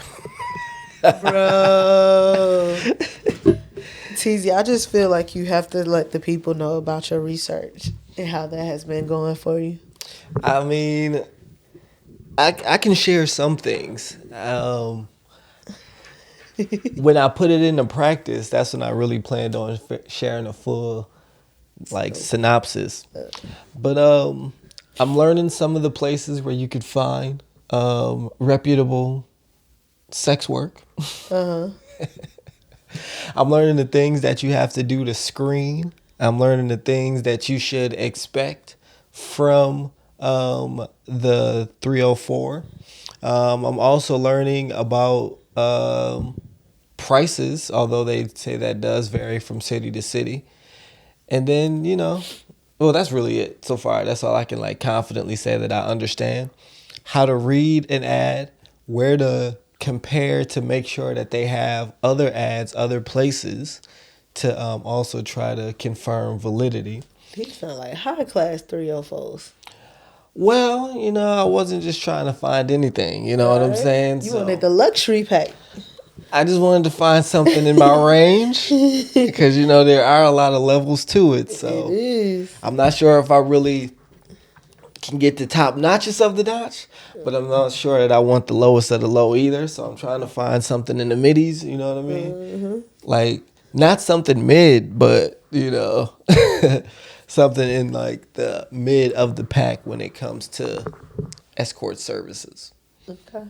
Bro. TZ, I just feel like you have to let the people know about your research and how that has been going for you. I mean, I can share some things. When I put it into practice, that's when I really planned on sharing a full synopsis. But I'm learning some of the places where you could find reputable sex work. I'm learning the things that you have to do to screen. I'm learning the things that you should expect from the 304. I'm also learning about prices, although they say that does vary from city to city. And then, well, that's really it so far. That's all I can confidently say that I understand. How to read an ad, where to compare to make sure that they have other ads, other places to also try to confirm validity. These sound like high class 304s. Well, I wasn't just trying to find anything. You know what I'm saying? You wanted the luxury pack. I just wanted to find something in my range because, there are a lot of levels to it. So It is. I'm not sure if I really can get the top notches of the notch, but I'm not sure that I want the lowest of the low either. So I'm trying to find something in the middies, you know what I mean? Not something mid, but, something in the mid of the pack when it comes to escort services. Okay.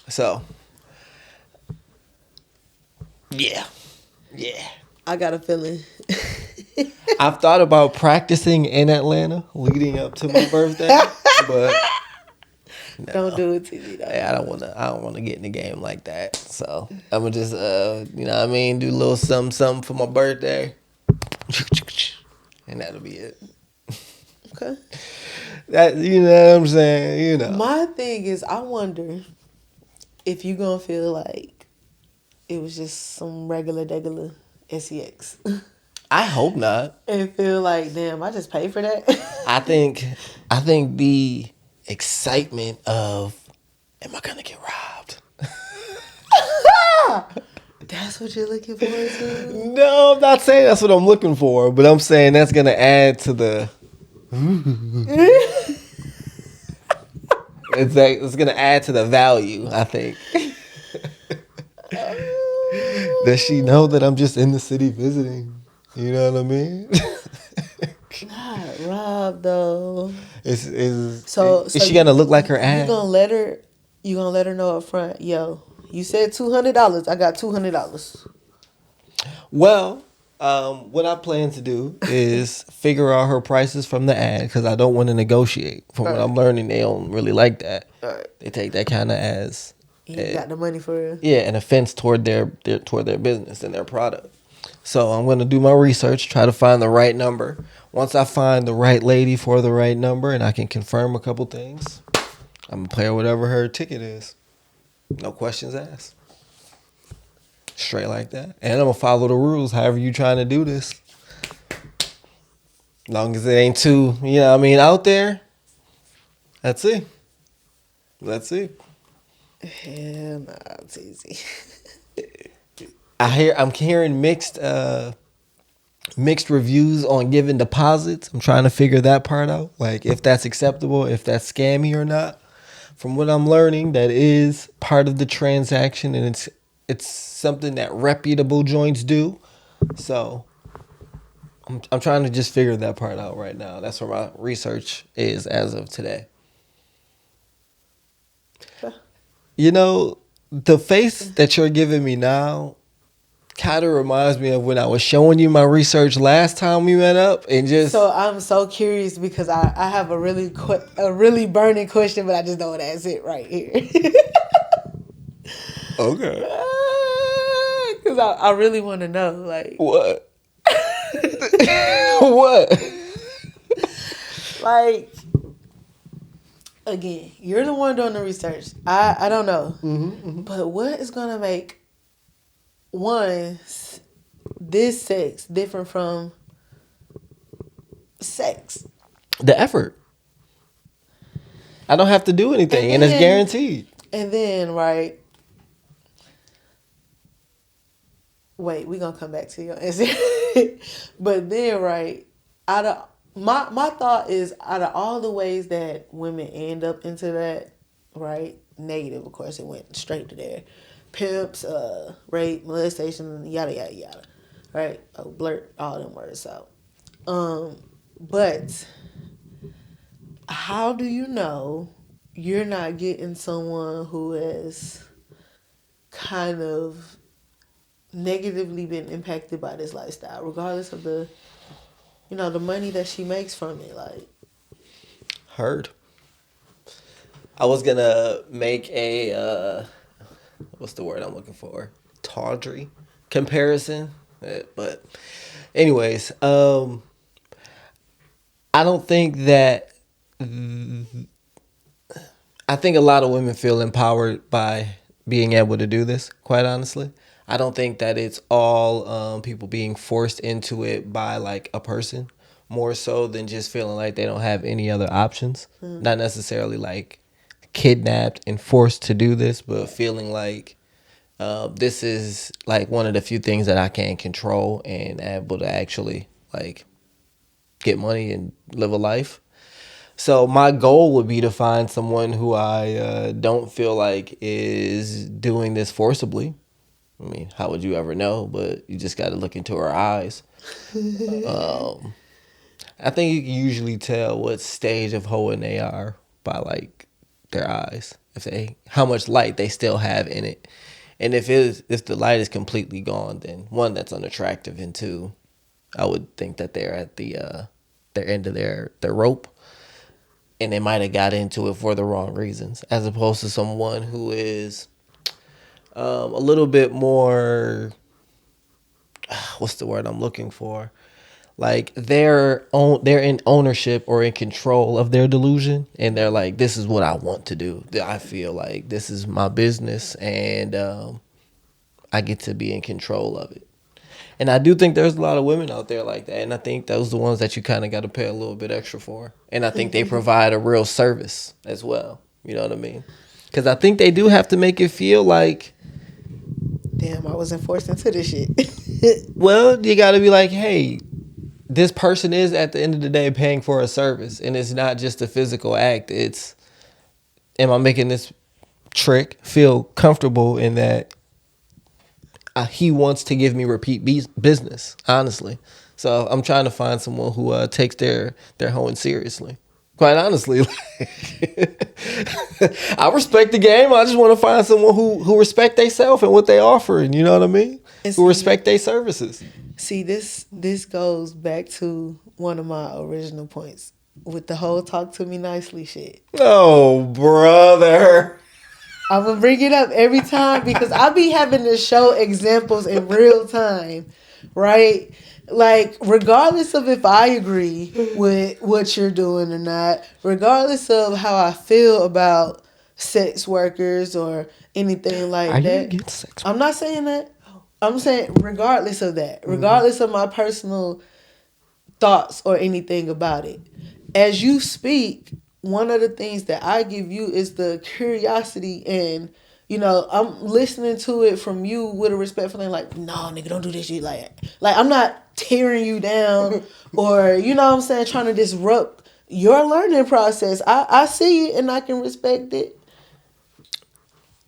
So, yeah. I got a feeling. I've thought about practicing in Atlanta leading up to my birthday, but no. Don't do it to me though. I don't want to get in the game like that. So I'm gonna just do a little something for my birthday, and that'll be it. Okay. That what I'm saying. My thing is, I wonder if you gonna feel like it was just some regular sex. I hope not. And feel like, damn, I just paid for that. I think the excitement of, am I gonna get robbed? That's what you're looking for too? No, I'm not saying that's what I'm looking for, but I'm saying that's gonna add to the. It's gonna add to the value, I think. Does she know that I'm just in the city visiting? You know what I mean? Not Rob though. Is So she gonna look like her ad? You gonna let her know up front, yo, you said $200, I got $200. Well, what I plan to do is figure out her prices from the ad because I don't want to negotiate. From what I'm learning, they don't really like that. Right. They take that kind of as You got the money for it. Yeah, an offense toward their business and their product. So I'm gonna do my research, try to find the right number. Once I find the right lady for the right number, and I can confirm a couple things, I'm gonna play her whatever her ticket is. No questions asked. Straight like that. And I'm gonna follow the rules, however you trying to do this. Long as it ain't too, out there. That's it. Hell nah, it's easy. I'm hearing mixed reviews on giving deposits. I'm trying to figure that part out, like if that's acceptable, if that's scammy or not. From what I'm learning, that is part of the transaction, and it's it's something that reputable joints do. So I'm trying to just figure that part out right now. That's where my research is as of today. You know, the face that you're giving me now kind of reminds me of when I was showing you my research last time we met up, and just. So I'm so curious because I have a really burning question, but I just don't want to ask it right here. Okay. Because I really want to know, like, What? What? Like, again, you're the one doing the research. I don't know. But what is going to make this sex different from sex? The effort. I don't have to do anything, and it's guaranteed. And then, right. Wait, we're going to come back to your answer. But then, right, out of my thought is, out of all the ways that women end up into that, right, negative, of course, it went straight to there. Pimps, rape, molestation, yada, yada, yada. Right? Blurt all them words out. But how do you know you're not getting someone who has kind of negatively been impacted by this lifestyle, regardless of the money that she makes from it? Like, Heard. I was gonna make a what's the word I'm looking for? Tawdry comparison, but anyways, I don't think that. I think a lot of women feel empowered by being able to do this, quite honestly. I don't think that it's all people being forced into it by like a person, more so than just feeling like they don't have any other options. Not necessarily like kidnapped and forced to do this, but feeling like this is like one of the few things that I can control and able to actually like get money and live a life. So my goal would be to find someone who I don't feel like is doing this forcibly. I mean, how would you ever know? But you just got to look into her eyes. I think you can usually tell what stage of hoeing they are by like their eyes. How much light they still have in it, and if the light is completely gone, then one, that's unattractive, and two, I would think that they're at their end of their rope. And they might have got into it for the wrong reasons, as opposed to someone who is a little bit more. What's the word I'm looking for? Like they're in ownership or in control of their delusion, and they're like, "This is what I want to do. I feel like this is my business, and I get to be in control of it." And I do think there's a lot of women out there like that. And I think those are the ones that you kind of got to pay a little bit extra for. And I think they provide a real service as well. You know what I mean? Because I think they do have to make it feel like, damn, I wasn't forced into this shit. well, you got to be like, hey, this person is at the end of the day paying for a service. And it's not just a physical act. It's, am I making this trick feel comfortable in that he wants to give me repeat business, honestly. So I'm trying to find someone who takes their hoeing seriously. Quite honestly, I respect the game. I just want to find someone who respect themselves and what they offer, and you know what I mean? Who respect their services. See, this goes back to one of my original points with the whole talk to me nicely shit. Oh, brother. I'm going to bring it up every time because I be having to show examples in real time, right? Like, regardless of if I agree with what you're doing or not, regardless of how I feel about sex workers or anything like that. Against sex workers? I'm not saying that. I'm saying regardless of that, regardless of my personal thoughts or anything about it. As you speak, one of the things that I give you is the curiosity, and I'm listening to it from you with a respectful thing, like, no, nigga, don't do this shit. Like I'm not tearing you down or, you know what I'm saying, trying to disrupt your learning process. I see it and I can respect it.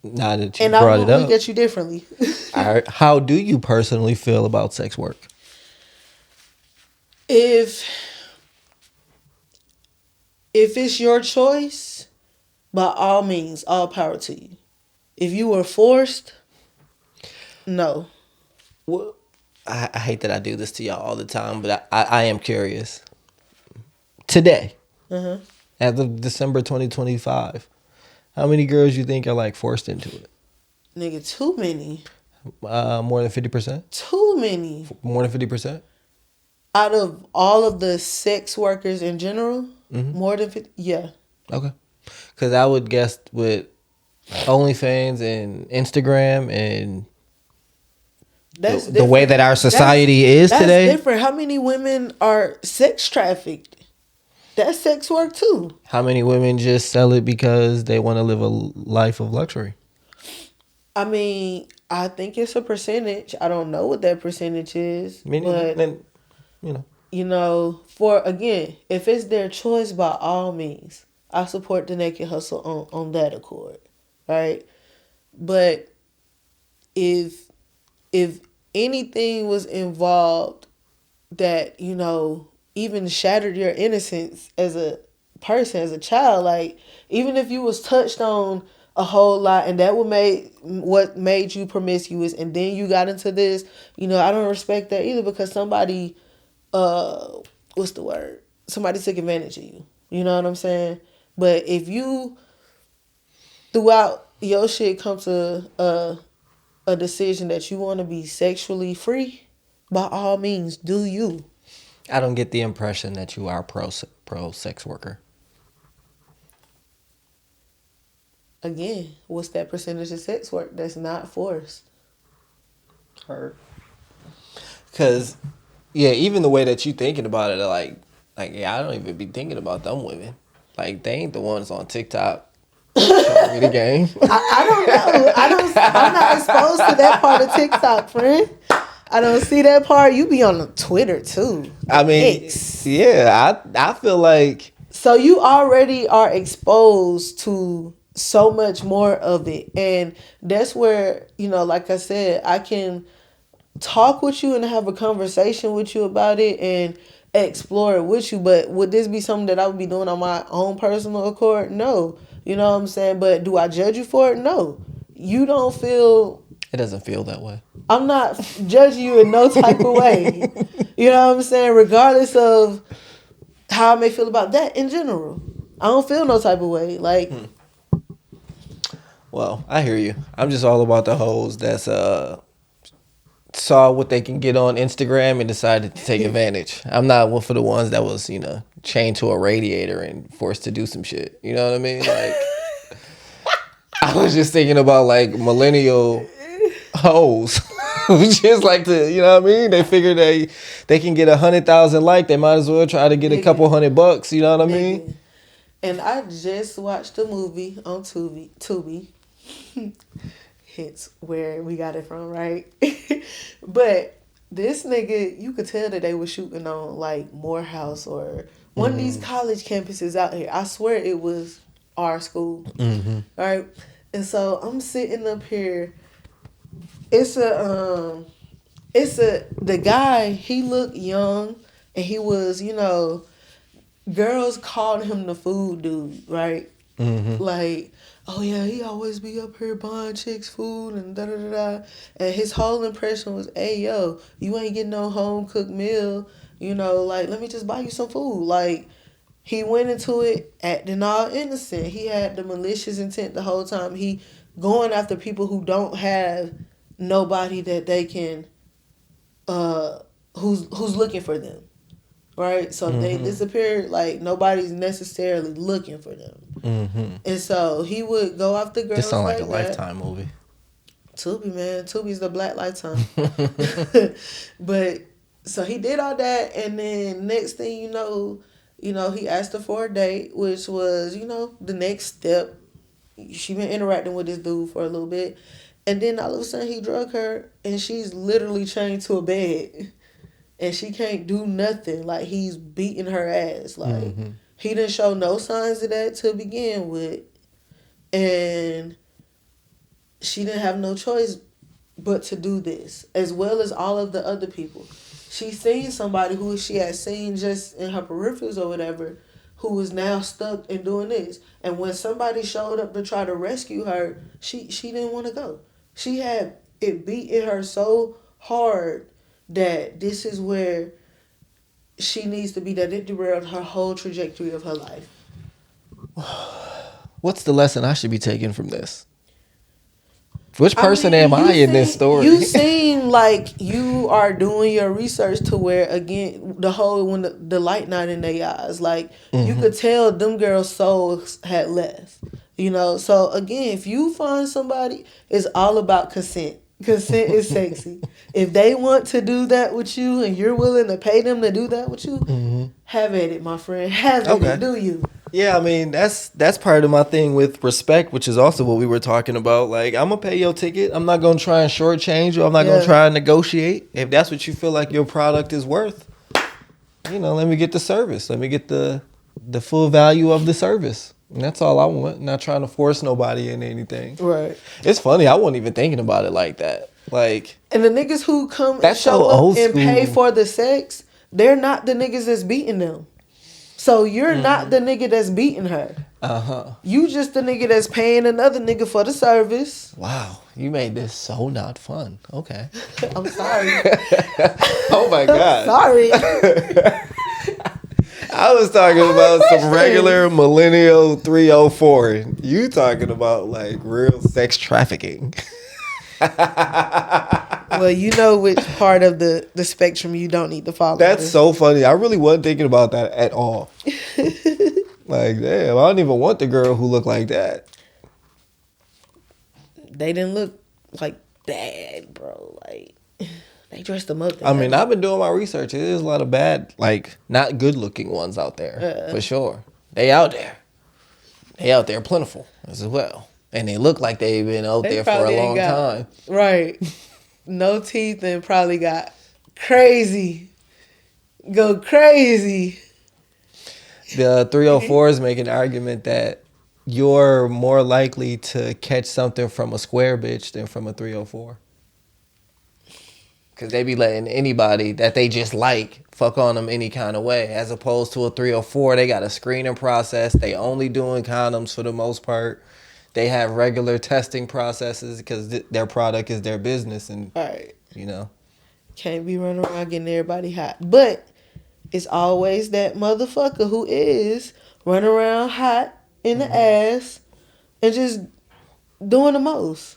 Now that you And brought I'm it gonna up, look at you differently. all right, how do you personally feel about sex work? If it's your choice, by all means, all power to you. If you were forced, no. Well, I hate that I do this to y'all all the time, but I am curious. Today, Uh-huh. as of December 2025, how many girls you think are like forced into it? Nigga, too many. More than 50%? Too many. More than 50%? Out of all of the sex workers in general, Mm-hmm. more than 50, yeah. Okay. Because I would guess with OnlyFans and Instagram and That's the way that our society is that's today. different. How many women are sex trafficked? That's sex work too. How many women just sell it because they want to live a life of luxury? I mean, I think it's a percentage. I don't know what that percentage is, but Then, you know. for again, if it's their choice, by all means, I support the naked hustle on that accord, right? But if anything was involved that even shattered your innocence as a person, as a child, like even if you was touched on a whole lot and that what made you promiscuous, and then you got into this, I don't respect that either, because somebody what's the word, somebody took advantage of you, you know what I'm saying? But if you throughout your shit come to a decision that you want to be sexually free, by all means do you. I don't get the impression that you are pro sex worker. Again, what's that percentage of sex work that's not forced? Hurt. Because, yeah, even the way that you thinking about it, like yeah, I don't even be thinking about them women. Like, they ain't the ones on TikTok showing me the game. I don't know. I'm not exposed to that part of TikTok, friend. I don't see that part. You be on the Twitter too. I mean, X. yeah, I feel like. So you already are exposed to so much more of it. And that's where, like I said, I can talk with you and have a conversation with you about it and explore it with you. But would this be something that I would be doing on my own personal accord? No. You know what I'm saying? But do I judge you for it? No. You don't feel... It doesn't feel that way. I'm not judging you in no type of way. You know what I'm saying? Regardless of how I may feel about that in general. I don't feel no type of way. Like... Well, I hear you. I'm just all about the hoes that's saw what they can get on Instagram and decided to take advantage. I'm not one for the ones that was, chained to a radiator and forced to do some shit. You know what I mean? Like, I was just thinking about like millennial hoes who just like to, you know what I mean? They figure they can get 100,000 likes. They might as well try to get a couple $100. You know what I mean? And I just watched a movie on Tubi. Hence where we got it from, right? But this nigga, you could tell that they were shooting on like Morehouse or one of these college campuses out here. I swear it was our school, right? And so I'm sitting up here. The guy, he looked young, and he was, girls called him the food dude, right? Like, oh yeah, he always be up here buying chicks food and da da da da. And his whole impression was, hey yo, you ain't getting no home cooked meal, like let me just buy you some food. Like, he went into it acting all innocent. He had the malicious intent the whole time. He going after people who don't have nobody that they can, who's looking for them. Right? So if they disappear, like, nobody's necessarily looking for them. And so he would go after girls. This sounds like a that. Lifetime movie. Tubi, man. Tubi's the Black Lifetime. But, so he did all that, and then next thing you know, he asked her for a date, which was, the next step. She been interacting with this dude for a little bit. And then all of a sudden he drug her, and she's literally chained to a bed. And she can't do nothing. Like, he's beating her ass. Like, he didn't show no signs of that to begin with. And she didn't have no choice but to do this, as well as all of the other people. She seen somebody who she had seen just in her peripherals or whatever, who was now stuck in doing this. And when somebody showed up to try to rescue her, she didn't want to go. She had it beat in her so hard that this is where she needs to be, that it derailed her whole trajectory of her life. What's the lesson I should be taking from this? Which person am I in this story? You seem like you are doing your research to where, again, the whole, when the light not in their eyes. Like, you could tell them girls' souls had left. You know? So, again, if you find somebody, it's all about consent. Consent is sexy. If they want to do that with you and you're willing to pay them to do that with you, have at it, my friend. Have at it. Do you? Yeah, I mean, that's part of my thing with respect, which is also what we were talking about. Like, I'm going to pay your ticket. I'm not going to try and shortchange you. I'm not going to try and negotiate. If that's what you feel like your product is worth, you know, let me get the service. Let me get the full value of the service. And that's all I want. Not trying to force nobody into anything. Right. It's funny. I wasn't even thinking about it like that. Like, and the niggas who come and that's show so up old and school. pay for the sex, they're not the niggas that's beating them. So you're not the nigga that's beating her. You just the nigga that's paying another nigga for the service. Wow, you made this so not fun. Okay. I'm sorry. Oh my God. Sorry. I was talking about some regular Millennial 304. You talking about like real sex trafficking. Well, you know which part of the spectrum you don't need to follow. That's so funny. I really wasn't thinking about that at all. Like, damn, I don't even want the girl who looked like that. They didn't look like bad, bro. Like, they dressed them up. I mean, I've been doing my research. There's a lot of bad, like, not good looking ones out there. For sure. They out there. They out there plentiful as well. And they look like they've been out there for a long time. Right. No teeth and probably got crazy. Go crazy. The 304s make an argument that you're more likely to catch something from a square bitch than from a 304. Because they be letting anybody that they just like fuck on them any kind of way. As opposed to a 304, they got a screening process. They only doing condoms for the most part. They have regular testing processes because their product is their business. And, you know. Can't be running around getting everybody hot. But it's always that motherfucker who is running around hot in the ass and just doing the most.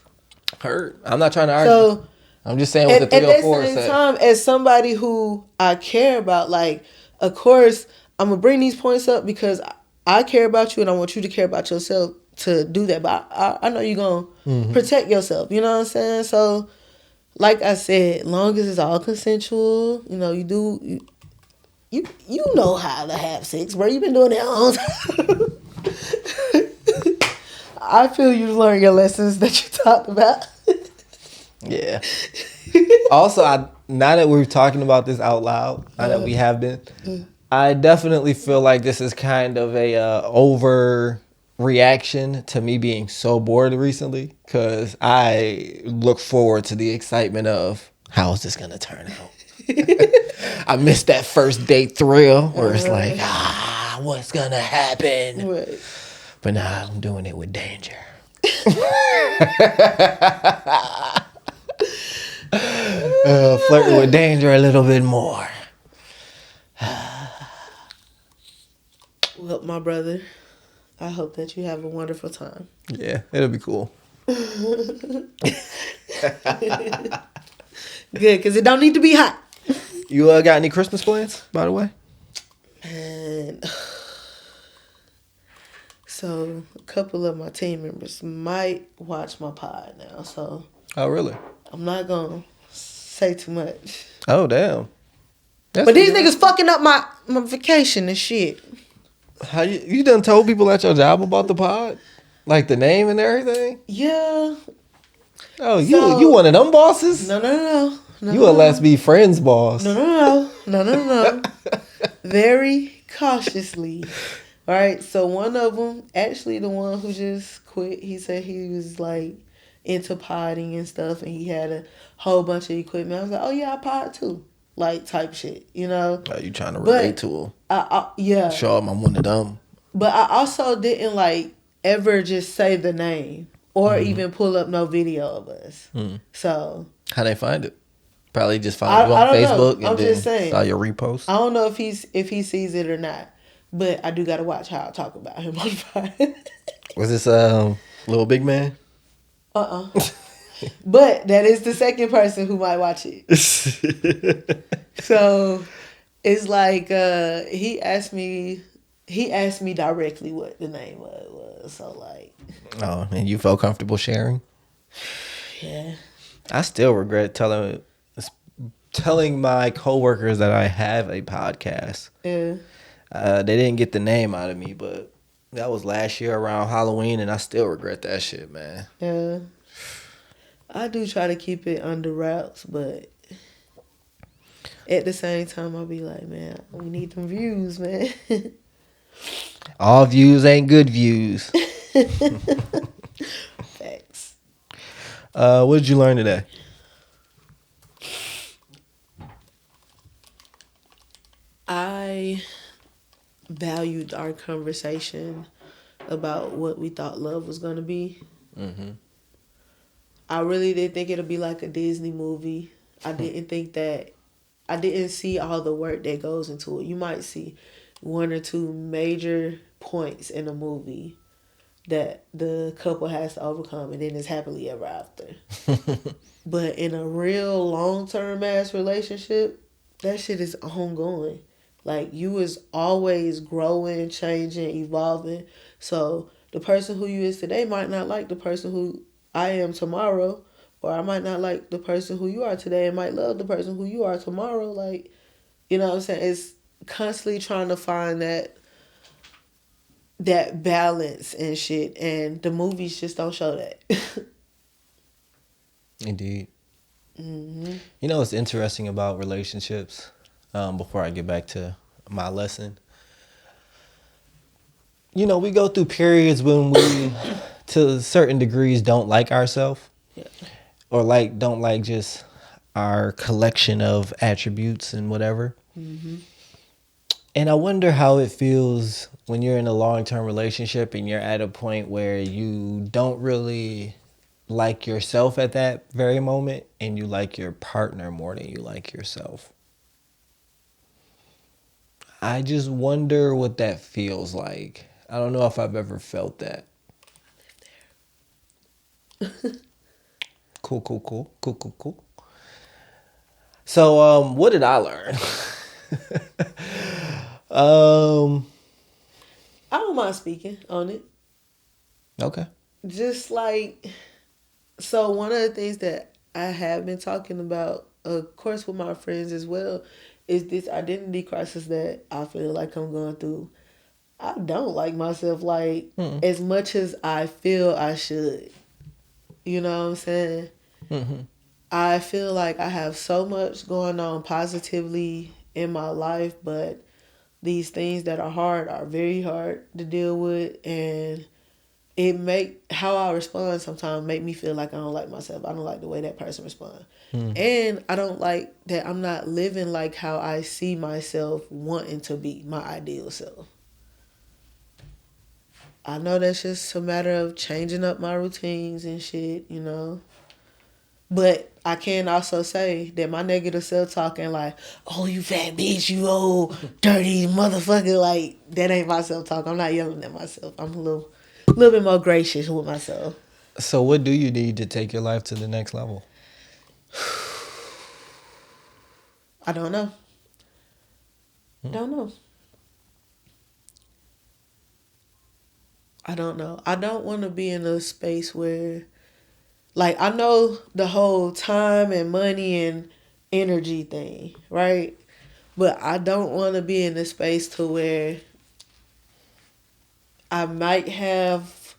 Hurt. I'm not trying to argue. So, I'm just saying what the 304 said. At the same said. time, as somebody who I care about, like, of course, I'm going to bring these points up because I care about you and I want you to care about yourself to do that. But I know you're going to protect yourself. You know what I'm saying? So, like I said, long as it's all consensual, you know, you know how to have sex, bro. You've been doing it all the time. I feel you learned your lessons that you talked about. Yeah. Also, now that we're talking about this out loud, now that we have been, I definitely feel like this is kind of a overreaction to me being so bored recently, because I look forward to the excitement of how is this going to turn out. I missed that first date thrill where it's like, what's going to happen? Right. But now I'm doing it with danger. Flirting with danger a little bit more. Well, my brother, I hope that you have a wonderful time. Yeah, it'll be cool. Good, because it don't need to be hot. You got any Christmas plans, by the way? And so a couple of my team members might watch my pod now. So Oh, really? I'm not going to say too much. Oh, damn. But these niggas fucking up my vacation and shit. How you done told people at your job about the pod? Like the name and everything? Yeah. Oh, you one of them bosses? No. You a Let's Be Friends boss. No. Very cautiously. All right. So one of them, actually the one who just quit, he said he was like into potting and stuff, and he had a whole bunch of equipment. I was like, oh yeah, I pot too, like type shit, you know. Are you trying to relate to him? Yeah. Show him I'm one of them. But I also didn't like ever just say the name or even pull up no video of us. So how they find it? Probably just found you on Facebook and then saw your repost. I don't know if he sees it or not, but I do got to watch how I talk about him on Friday. Was this little big man? But that is the second person who might watch it. So it's like he asked me directly what the name was. So like, oh, and you felt comfortable sharing? Yeah. I still regret telling my coworkers that I have a podcast. Yeah. They didn't get the name out of me, but that was last year around Halloween, and I still regret that shit, man. Yeah. I do try to keep it under wraps, but at the same time, I'll be like, man, we need them views, man. All views ain't good views. Facts. What did you learn today? I valued our conversation about what we thought love was going to be. Mm-hmm. I really didn't think it'd be like a Disney movie. I didn't see all the work that goes into it. You might see one or two major points in a movie that the couple has to overcome, and then it's happily ever after. But in a real long-term ass relationship, that shit is ongoing. Like, you is always growing, changing, evolving. So the person who you is today might not like the person who I am tomorrow, or I might not like the person who you are today and might love the person who you are tomorrow. Like, you know what I'm saying? It's constantly trying to find that balance and shit, and the movies just don't show that. Indeed. Mm-hmm. You know what's interesting about relationships, before I get back to my lesson? You know, we go through periods when we, to certain degrees, don't like ourselves. Yeah. Or don't like just our collection of attributes and whatever. Mm-hmm. And I wonder how it feels when you're in a long-term relationship and you're at a point where you don't really like yourself at that very moment, and you like your partner more than you like yourself. I just wonder what that feels like. I don't know if I've ever felt that. Cool. So, what did I learn? I don't mind speaking on it. Okay. Just like, so one of the things that I have been talking about, of course with my friends as well, is this identity crisis that I feel like I'm going through. I don't like myself like as much as I feel I should. You know what I'm saying? Mm-hmm. I feel like I have so much going on positively in my life, but these things that are hard are very hard to deal with, and it make how I respond sometimes make me feel like I don't like myself. I don't like the way that person responds. And I don't like that I'm not living like how I see myself wanting to be, my ideal self. I know that's just a matter of changing up my routines and shit, you know. But I can also say that my negative self-talk and like, oh, you fat bitch, you old dirty motherfucker, like, that ain't my self-talk. I'm not yelling at myself. I'm a little bit more gracious with myself. So what do you need to take your life to the next level? I don't know. Don't know. I don't know. I don't want to be in a space where, like, I know the whole time and money and energy thing, right? But I don't want to be in a space to where I might have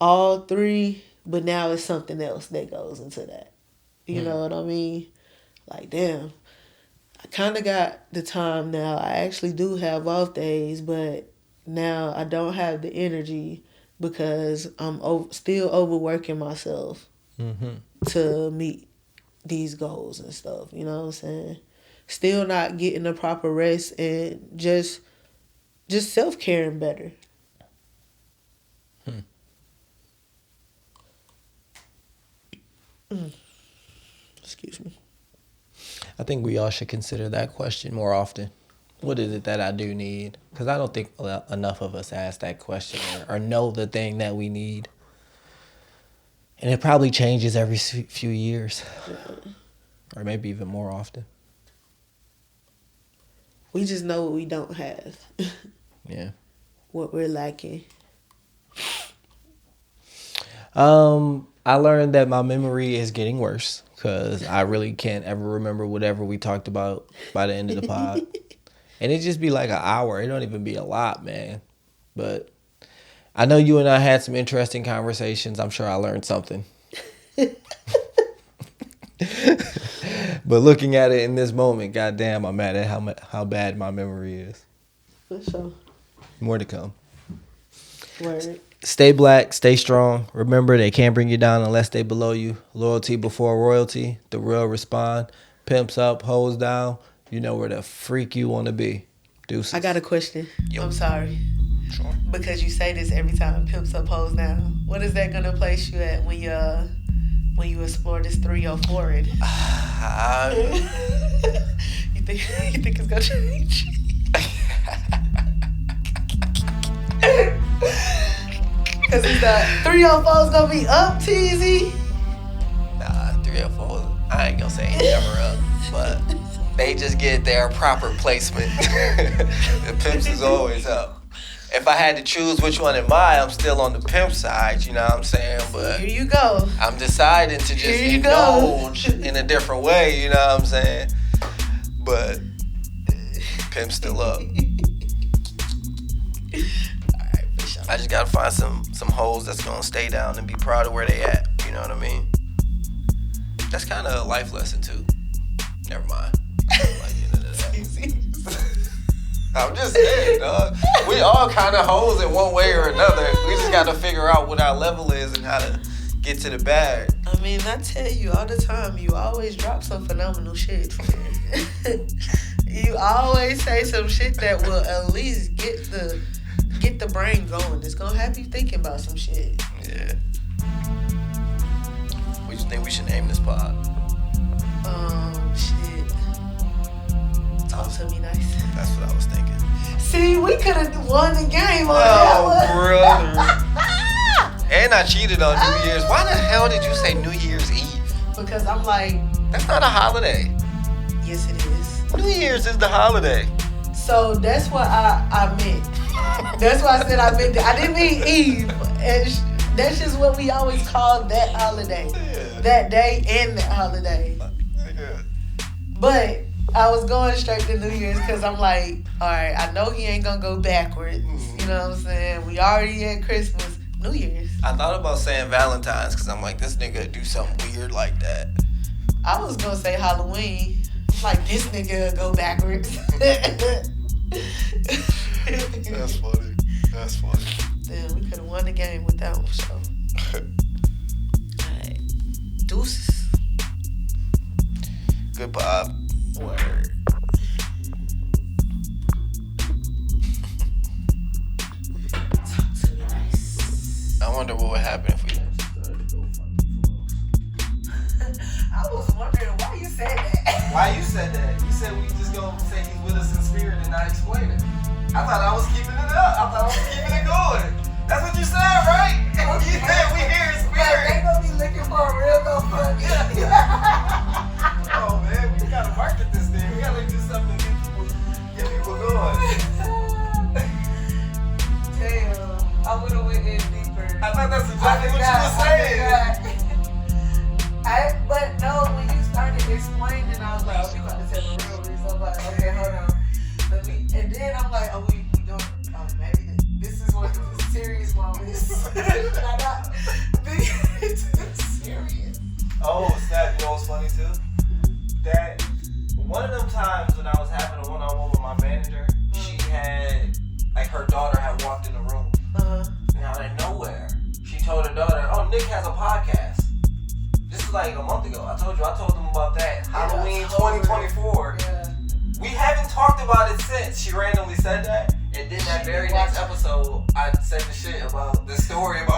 all three, but now it's something else that goes into that. You know what I mean? Like, damn, I kind of got the time now. I actually do have off days, but now I don't have the energy because I'm still overworking myself. to meet these goals and stuff. You know what I'm saying? Still not getting the proper rest and just self-caring better. Excuse me. I think we all should consider that question more often. What is it that I do need? Because I don't think enough of us ask that question or know the thing that we need. And it probably changes every few years. Or maybe even more often. We just know what we don't have. Yeah. What we're lacking. I learned that my memory is getting worse because I really can't ever remember whatever we talked about by the end of the pod. And it just be like an hour. It don't even be a lot, man. But I know you and I had some interesting conversations. I'm sure I learned something. But looking at it in this moment, goddamn, I'm mad at how bad my memory is. For sure. More to come. Word. Stay black, stay strong. Remember, they can't bring you down unless they below you. Loyalty before royalty. The real respond. Pimps up, hoes down. You know where the freak you want to be. Deuces. I got a question. Yo. I'm sorry. Sure. Because you say this every time. Pimps up, hoes down. What is that gonna place you at when you explore this 304? You think it's gonna change? Cause it's the 304's gonna be up, TZ. Nah, 304. I ain't gonna say never up, but they just get their proper placement. The pimps is always up. If I had to choose which one am I'm still on the pimp side, you know what I'm saying? But here you go. I'm deciding to just indulge in a different way, you know what I'm saying? But pimp's still up. I just gotta find some hoes that's gonna stay down and be proud of where they at. You know what I mean? That's kind of a life lesson too. Never mind. I'm just saying, dog. We all kind of hoes in one way or another. We just gotta figure out what our level is and how to get to the bag. I mean, I tell you all the time, you always drop some phenomenal shit. You always say some shit that will at least get the brain going. It's gonna have you thinking about some shit. Yeah. What do you think we should name this pod? Shit. Talk to me nice. That's what I was thinking. See, we could have won the game on that one. Brother. And I cheated on New Year's. Why the hell did you say New Year's Eve? Because I'm like... That's not a holiday. Yes, it is. New Year's is the holiday. So that's what I meant. That's why I said I meant that. I didn't mean Eve. And that's just what we always call that holiday. Yeah. That day and that holiday. Yeah. But I was going straight to New Year's because I'm like, all right, I know he ain't going to go backwards. You know what I'm saying? We already at Christmas. New Year's. I thought about saying Valentine's because I'm like, this nigga do something weird like that. I was going to say Halloween. Like, this nigga go backwards. That's funny. That's funny. Damn, we could have won the game with that one, so. Alright. Deuces. Good Bob. Word. Talk to me nice. I wonder what would happen if we... I was wondering why you said that. Why you said that? You said we just gonna say he's with us in spirit and not explain it. I thought I was keeping it up. I thought I was keeping it going. That's what you said, right? You said we here in spirit. They gonna be looking for a real GoFundMe. Oh man, we gotta market this thing. We gotta do something to get people going. Damn, I would've went in deeper. I thought that's exactly what you were saying. But no, when you started explaining, I was like, oh, we about to tell the real reason. I'm like, okay, hold on. And then I'm like, oh, we doing, oh, maybe this is what the serious moment is. It's serious. Oh, snap, you know what's funny too? That one said that, and then that very next episode, I said the shit about the story about